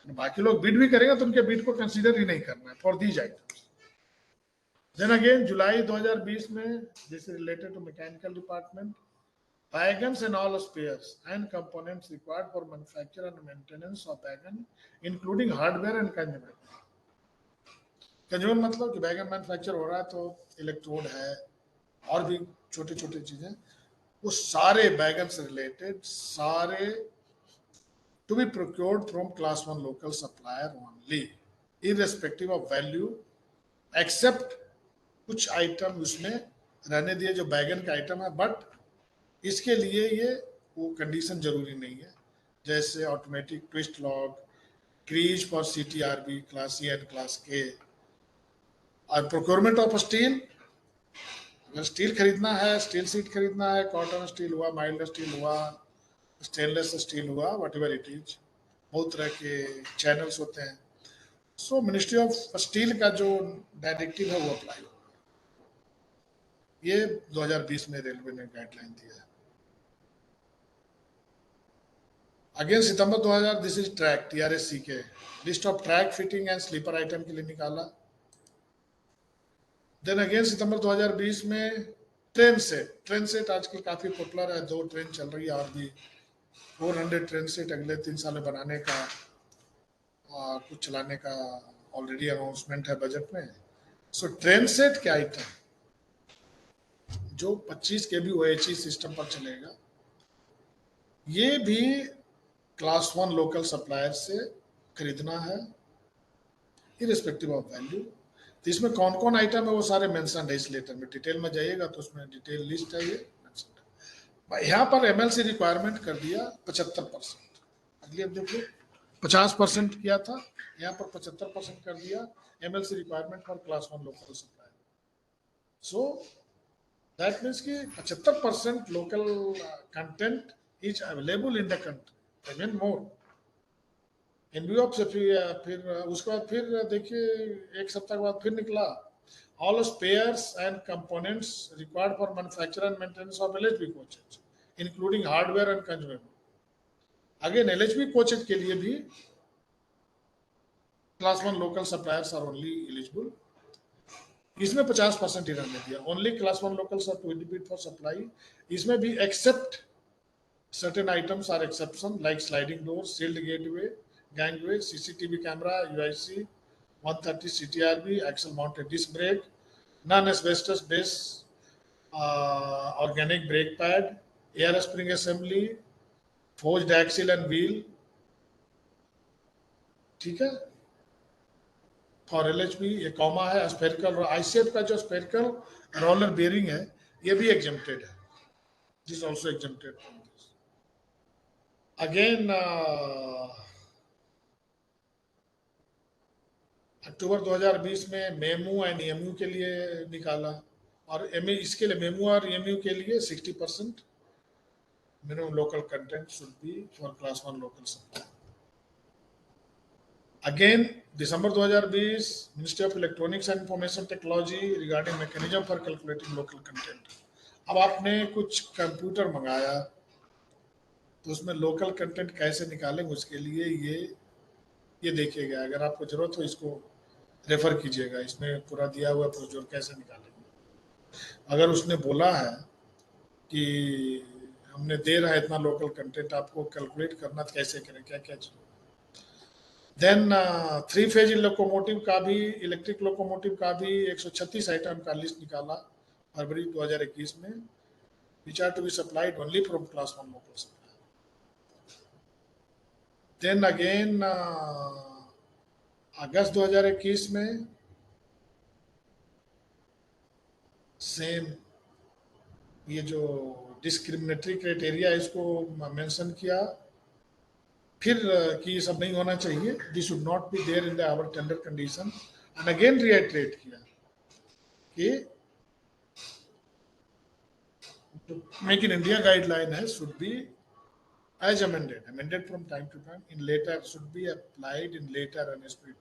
बाकी लोग bid भी करेंगे तो उनके bid को consider ही नहीं करना है for these items. Then again July 2020 में, this is related to mechanical department, wagons and all spares and components required for manufacture and maintenance of wagon, including hardware and consumable. Consumer मतलब कि wagon manufacture हो रहा है तो electrode है और भी छोटे छोटे चीजें, वो सारे वैगन से रिलेटेड सारे to be procured from class 1 local supplier only, irrespective of value, except कुछ आइटम उसमें रहने दिए जो वैगन का आइटम है, बट इसके लिए ये वो कंडीशन जरूरी नहीं है, जैसे automatic twist lock, crease for CTRB class C and class K, और प्रोक्योरमेंट ऑफ स्टील, अगर स्टील खरीदना है, स्टील सीट खरीदना है, कॉटन स्टील हुआ, माइल्ड स्टील हुआ, स्टेनलेस स्टील हुआ, वट एवर इट इज, बहुत तरह के चैनल्स होते हैं, सो मिनिस्ट्री ऑफ स्टील का जो डायरेक्टिव है वो अप्लाई होगा। ये 2020 में रेलवे ने गाइडलाइन दिया है। अगेन सितंबर 2000 दिस इज ट्रैक TRSC के list of track fitting and sleeper item के लिए निकाला। देन अगेन सितंबर 2020 में ट्रेन सेट आजकल काफी पॉपुलर है, 2 ट्रेन चल रही है और भी 400 ट्रेन सेट अगले 3 साल में बनाने का कुछ चलाने का ऑलरेडी अनाउंसमेंट है बजट में। सो ट्रेन सेट के आइटम जो 25 kV OHE सिस्टम पर चलेगा, ये भी क्लास 1 लोकल सप्लायर से खरीदना है इरिस्पेक्टिव ऑफ वैल्यू। तो इसमें कौन कौन आइटम है वो सारे मेंशन है इस लेटर में, डिटेल में जाइएगा तो उसमें डिटेल लिस्ट है ये। यहाँ पर MLC रिक्वायरमेंट कर दिया 75%। अगली अब देखो 50% किया था, यहाँ पर 75% कर दिया MLC requirement for class 1 local supplier. So that means कि 75% local content is available in the country, even more in view of. फिर उसके बाद फिर देखिए 1 सप्ताह के बाद फिर निकला all spares and components required for manufacture and maintenance of LHB coaches, including hardware and consumable. Again, LHB coaches के लिए भी class 1 local suppliers are only eligible. इसमें 50% इन्होंने दिया, only class 1 locals are to bid for supply. इसमें भी except certain items are exception like sliding doors, sealed gateway, gangway, CCTV camera, UIC, 130 CTRB, axle mounted disc brake, non-asbestos base, organic brake pad, air spring assembly, forged axle and wheel, ठीक है। For LHB ये comma है, spherical और ICF का जो spherical roller bearing है ये भी एग्जेम्प्टेड है, this also exempted from this. Again October 2020 में मेमू एंड EMU के लिए निकाला, और इसके लिए मेमू और EMU के लिए 60% minimum local content should B for class 1 local supply. Again December 2020 ministry of electronics and information technology regarding mechanism for calculating local content. अब आपने कुछ कंप्यूटर मंगाया तो उसमें लोकल कंटेंट कैसे निकालेंगे, उसके लिए ये देखिएगा, अगर आपको जरूरत हो इसको रेफर कीजिएगा, इसमें पूरा दिया हुआ प्रोसीजर कैसे निकालेंगे। अगर उसने बोला है कि हमने दे रहा है इतना लोकल कंटेंट, आपको कैलकुलेट करना कैसे करें, क्या क्या चीज़। देन 3 फेज लोकोमोटिव का भी, इलेक्ट्रिक लोकोमोटिव का भी 136 आइटम का लिस्ट निकाला फरवरी 2021 में, which are to be supplied only from class 1 local supply. Then again August 2021 में सेम ये जो डिस्क्रिमिनेटरी क्राइटेरिया इसको मेंशन किया, फिर कि ये सब नहीं होना चाहिए, this should not be there in the our tender condition, and again reiterate किया कि मेक इन इंडिया गाइडलाइन है should be as amended from time to time in later, should be applied in later and spirit.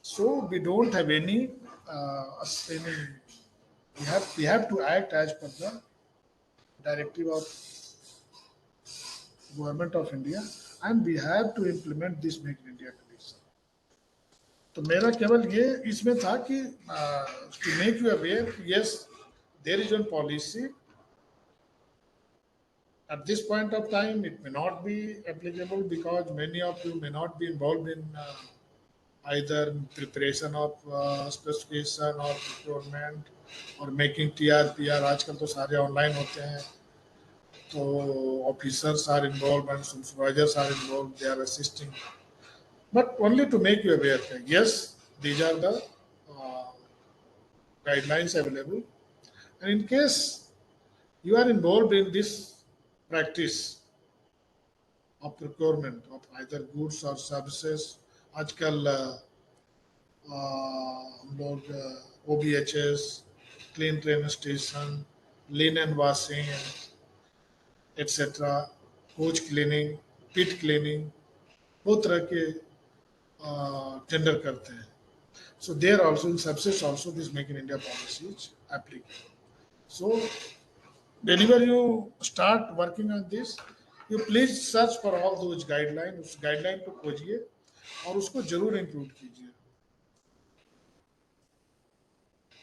So we don't have any we have to act as per the directive of government of India, and we have to implement this make in India condition. तो मेरा केवल ये इसमें था कि to make you aware, yes, there is one policy. At this point of time, it may not be applicable because many of you may not be involved in either preparation of specification or procurement or making TRPR. आजकल तो सारे online होते हैं, तो officers are involved and supervisors are involved, they are assisting. But only to make you aware that yes, these are the guidelines available, and in case you are involved in this practice of procurement of either goods or services, आजकल हम लोग OBHS, clean train station, linen washing etcetera, coach cleaning, pit cleaning, बहुत तरह के tender करते हैं. So there also in subsets also this Make in India policy is applicable. So whenever you start working on this, you please search for all those guidelines. उस guideline को खोजिए और उसको जरूर include कीजिए.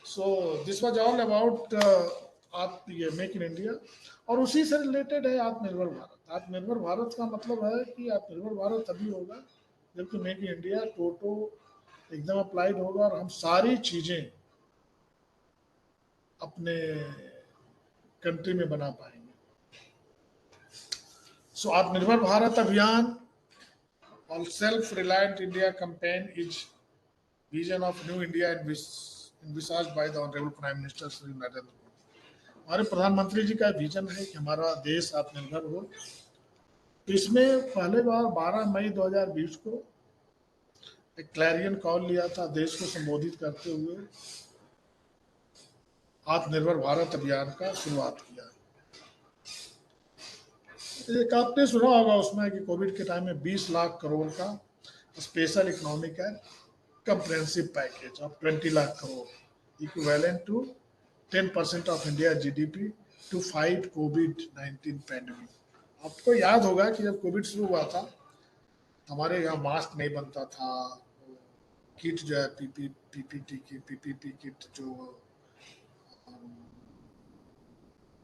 So this was all about आप ये make in India और उसी से रिलेटेड है आत्मनिर्भर भारत. आत्मनिर्भर भारत का मतलब है कि आत्मनिर्भर भारत तभी होगा जबकि मेक इन इंडिया टोटो एकदम अप्लाइड होगा और हम सारी चीजें अपने कंट्री में बना पाएंगे. सो आत्मनिर्भर भारत अभियान और self reliant India campaign is vision of new India envisaged by the honourable prime minister Shri Narendra Modi. हमारे प्रधानमंत्री जी का विजन है कि हमारा देश आत्मनिर्भर हो. इसमें पहले बार 12 मई 2020 को एक क्लैरियन कॉल लिया था देश को संबोधित करते हुए आत्मनिर्भर भारत अभियान का शुरुआत किया. एक आपने सुना होगा उसमें कि कोविड के टाइम में 20 लाख करोड़ का special economic and comprehensive package of 20 lakh crore equivalent to 10% of India GDP to fight COVID-19 pandemic. आपको याद होगा कि जब कोविड शुरू हुआ था हमारे यहाँ मास्क नहीं बनता था. किट जो है पीपीपी किट जो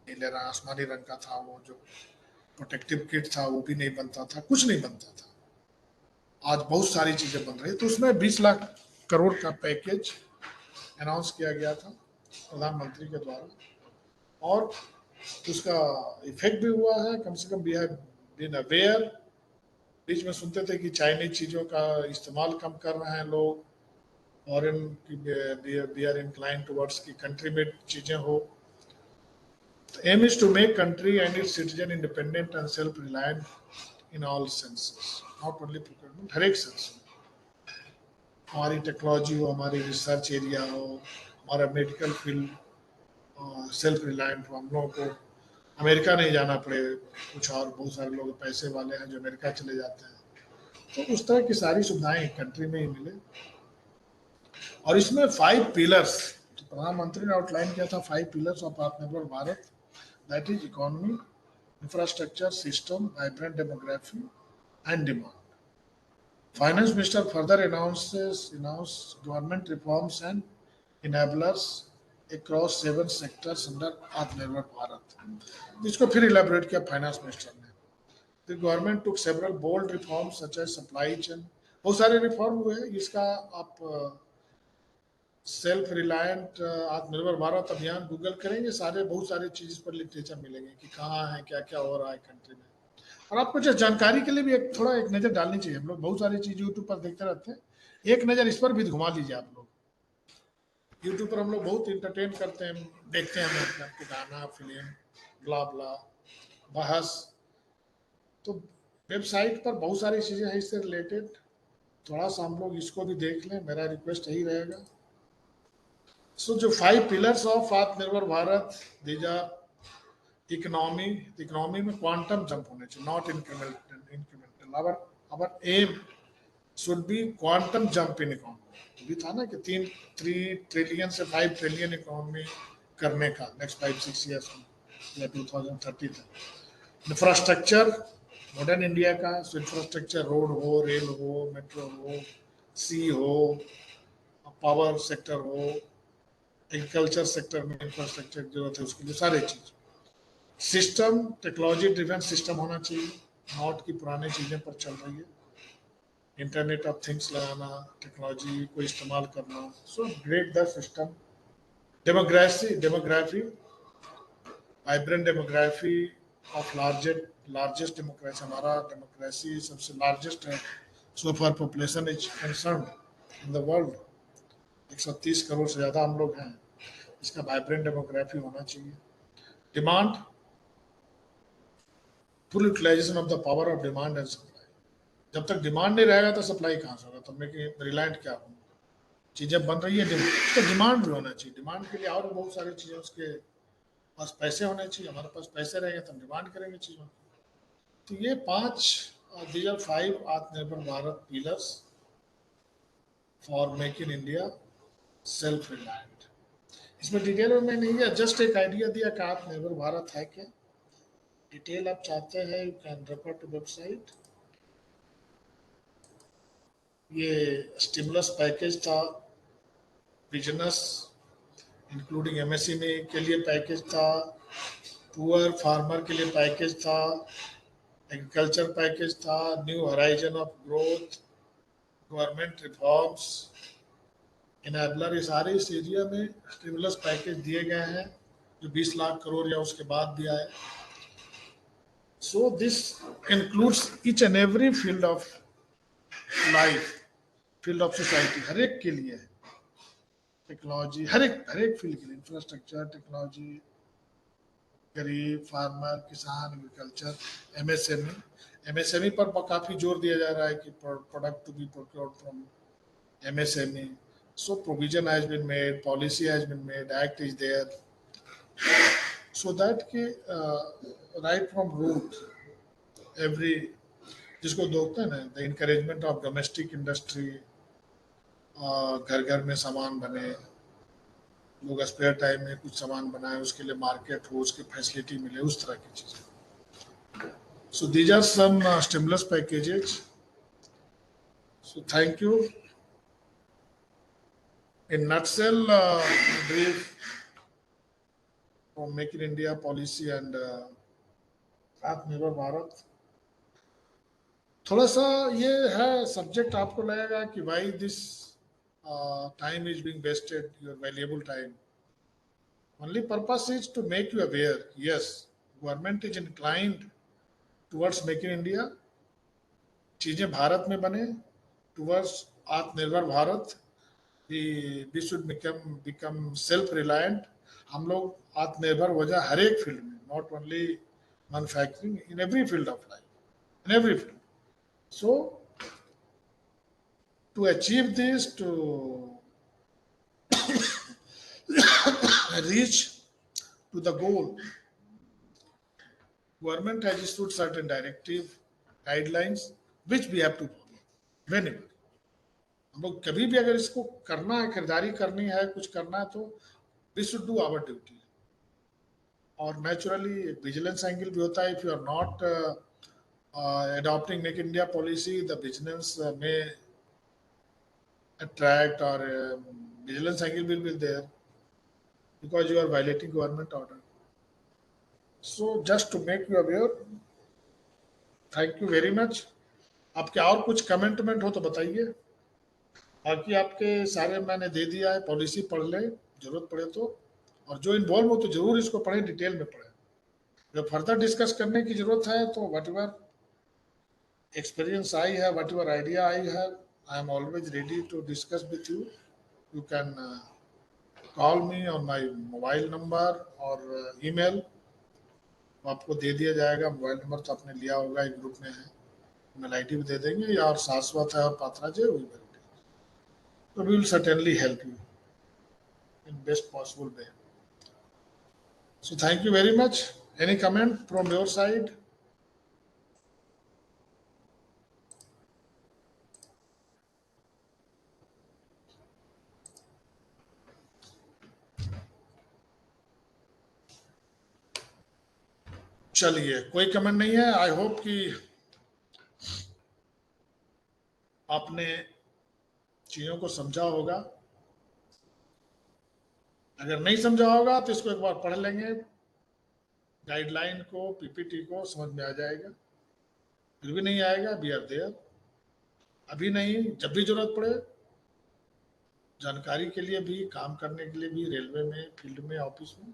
नीले रंग आसमानी रंग का था वो जो प्रोटेक्टिव किट था वो भी नहीं बनता था. कुछ नहीं बनता था. आज बहुत सारी चीजें बन रही है. तो उसमें 20 लाख करोड़ का पैकेज अनाउंस किया गया था प्रधानमंत्री के द्वारा और उसका इफेक्ट भी हुआ है. कम से कम वी हैव बीन अवेयर. बीच में सुनते थे कि चाइनीज चीजों का इस्तेमाल कम कर रहे हैं लोग और वी आर इंक्लाइन टुवर्ड्स की कंट्री में चीजें हो. Aim is to make country and its citizen independent and self reliant in all senses, not only procurement, हर एक सेंस में. हमारी टेक्नोलॉजी हो, हमारी रिसर्च एरिया हो, हमारा मेडिकल फील्ड सेल्फ रिलायंट हो. हम लोगों को अमेरिका नहीं जाना पड़े. कुछ और बहुत सारे लोग पैसे वाले हैं जो अमेरिका चले जाते हैं. तो उस तरह की सारी सुविधाएं कंट्री में ही मिले. और इसमें 5 पिलर्स प्रधानमंत्री ने आउटलाइन किया था. 5 pillars of Atmanirbhar Bharat, that is economy, infrastructure, system, vibrant demography, and demand. Finance Minister further announced government reforms and enablers across 7 sectors under Atmanirbhar Bharat. जिसको फिर elaborate किया फाइनेंस मिनिस्टर ने. The government took several bold reforms such as supply chain. बहुत सारे reform हुए. इसका आप self reliant आत्मनिर्भर भारत अभियान गूगल करेंगे सारे बहुत सारे चीज पर लिटरेचर मिलेंगे कि कहाँ है क्या क्या हो रहा है कंट्री में. और आपको जो जानकारी के लिए भी एक नजर डालनी चाहिए. हम लोग बहुत सारी चीज यूट्यूब पर देखते रहते हैं. एक नजर इस पर भी घुमा लीजिए आप लोग. यूट्यूब पर हम लोग बहुत इंटरटेन करते हैं, देखते हैं हम गाना, फिल्म, ब्ला ब्ला, बहस. तो वेबसाइट पर बहुत सारी चीजें हैं इससे रिलेटेड. थोड़ा सा हम लोग इसको भी देख लें, मेरा रिक्वेस्ट यही रहेगा. सो जो 5 pillars of Atmanirbhar Bharat, these are economy में क्वांटम जंप होने चाहिए, not incremental. Our aim should be quantum jump in economy. भी था ना कि 3 ट्रिलियन से 5 ट्रिलियन इकोनॉमी करने का नेक्स्ट 5-6 ईयर्स में या 2030 तक. इंफ्रास्ट्रक्चर मॉडर्न इंडिया का. सो इंफ्रास्ट्रक्चर रोड हो, रेल हो, मेट्रो हो, सी हो, पावर सेक्टर हो, एग्रीकल्चर सेक्टर में इंफ्रास्ट्रक्चर की जरूरत है उसके लिए सारे चीज. सिस्टम टेक्नोलॉजी ड्रिवन सिस्टम होना चाहिए, नॉट की पुरानी चीजें पर चल रही है. इंटरनेट ऑफ थिंग्स लगाना, टेक्नोलॉजी को इस्तेमाल करना. So great the system. Demography, vibrant demography of largest democracy. हमारा डेमोक्रेसी सबसे लार्जेस्ट है so for population is concern in the world. 130 crore से ज्यादा हम लोग हैं. इसका वाइब्रेंट डेमोग्राफी होना चाहिए. Demand, full utilization of the power of demand and supply. जब तक डिमांड नहीं रहेगा तो सप्लाई कहाँ से होगा. तो मैं रिलायंट क्या होगा. चीजें बन रही है तो डिमांड भी होना चाहिए. डिमांड के लिए और बहुत सारी चीजें उसके पास पैसे होने चाहिए. हमारे पास पैसे रहेंगे तो हम डिमांड करेंगे चीजों. तो ये 5 these are 5 आत्मनिर्भर Bharat pillars for make in India self reliant. इसमें डिटेल में मैं नहीं गया, जस्ट एक आइडिया दिया कि आत्मनिर्भर भारत है क्या। डिटेल आप चाहते हैं you can refer to website. ये स्टिमुलस पैकेज था, बिजनेस इंक्लूडिंग एमएसएमई के लिए पैकेज था, पुअर फार्मर के लिए पैकेज था, एग्रीकल्चर पैकेज था, new horizon of growth, government reforms, enabler, ये सारे इस एरिया में स्टिमुलस पैकेज दिए गए हैं जो 20 लाख करोड़ या उसके बाद भी आए। So this includes each and every field of life, field of society, हर एक के लिए, टेक्नोलॉजी, हर एक फील्ड के लिए, इंफ्रास्ट्रक्चर, टेक्नोलॉजी, गरीब, फार्मर, किसान, एग्रीकल्चर, एमएसएमई। एमएसएमई पर काफी जोर दिया जा रहा है कि product to be procured from MSME. So provision has been made, policy has been made, act is there, so that कि right from root every, जिसको बोलते हैं ना, the encouragement of domestic industry, घर घर में सामान बने, लोग स्पेयर टाइम में कुछ सामान बनाए, उसके लिए मार्केट हो, उसकी फैसिलिटी मिले, उस तरह की चीजें। So these are some stimulus packages. So thank you. In nutshell, brief from Make in India policy and आत्मनिर्भर भारत। थोड़ा सा ये है सब्जेक्ट, आपको लगेगा कि why this time is being wasted, your valuable time. Only purpose is to make you aware, yes government is inclined towards make in India, चीजें भारत में बने, towards Atmanirbhar Bharat, we should become self reliant. हम लोग आत्मनिर्भर हो जाए हर एक फील्ड में, not only manufacturing, in every field of life, in every field. So to achieve this, to reach to the goal, government has issued certain directive, guidelines, which we have to follow whenever। हम लोग कभी भी अगर इसको करना है, खरीदारी करनी है, कुछ करना है, तो we should do our duty। और नेचुरली विजिलेंस एंगल भी होता है। If you are not adopting Make in India policy, the business may attract or vigilance angle will be there because you are violating government order. So just to make you aware, thank you very much। आपके और कुछ कमेंटमेंट हो तो बताइए, बाकी आपके सारे मैंने दे दिया है। पॉलिसी पढ़ ले जरूरत पड़े तो, और जो इन्वॉल्व हो तो जरूर इसको पढ़े, डिटेल में पढ़े। जब फर्दर डिस्कस करने की जरूरत है तो what ever experience I have, whatever idea I have, I am always ready to discuss with you। You can call me on my mobile number or email। आपको दे दिया जाएगा मोबाइल नंबर, तो आपने लिया होगा, एक ग्रुप में है, ईमेल आईडी भी दे देंगे, या और शाश्वत है और पात्राज है, वही मेरे। तो we will certainly help you in best possible way. So thank you very much. Any comment from your side? चलिए, कोई कमेंट नहीं है। आई होप कि आपने चीजों को समझा होगा। अगर नहीं समझा होगा तो इसको एक बार पढ़ लेंगे, गाइडलाइन को, पीपीटी को, समझ में आ जाएगा। फिर भी नहीं आएगा, वी आर देयर। अभी नहीं, जब भी जरूरत पड़े, जानकारी के लिए भी, काम करने के लिए भी, रेलवे में, फील्ड में, ऑफिस में।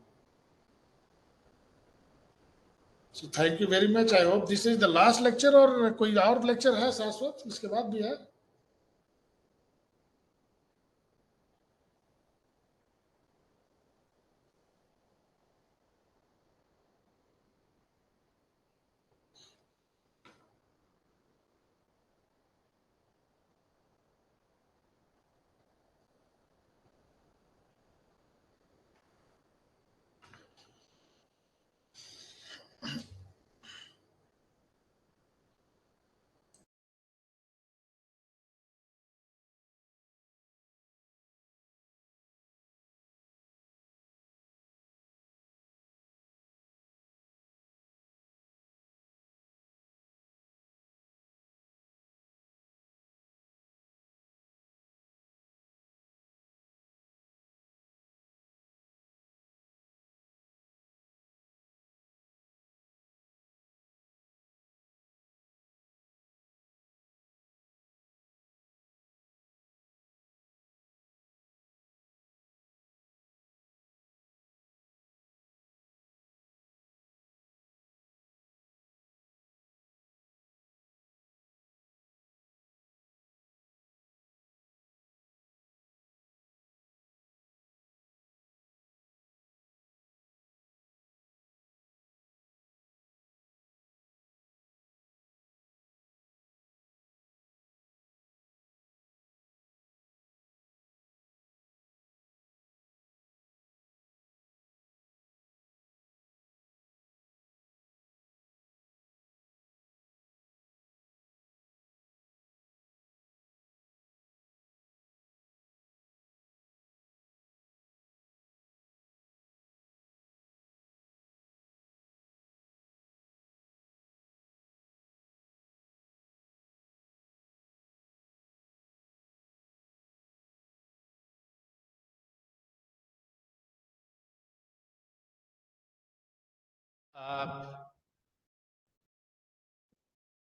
सो thank you very much. I hope this is the last lecture. और कोई और लेक्चर है शाश्वत, इसके बाद भी है?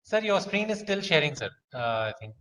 Sir, your screen is still sharing, sir. I think.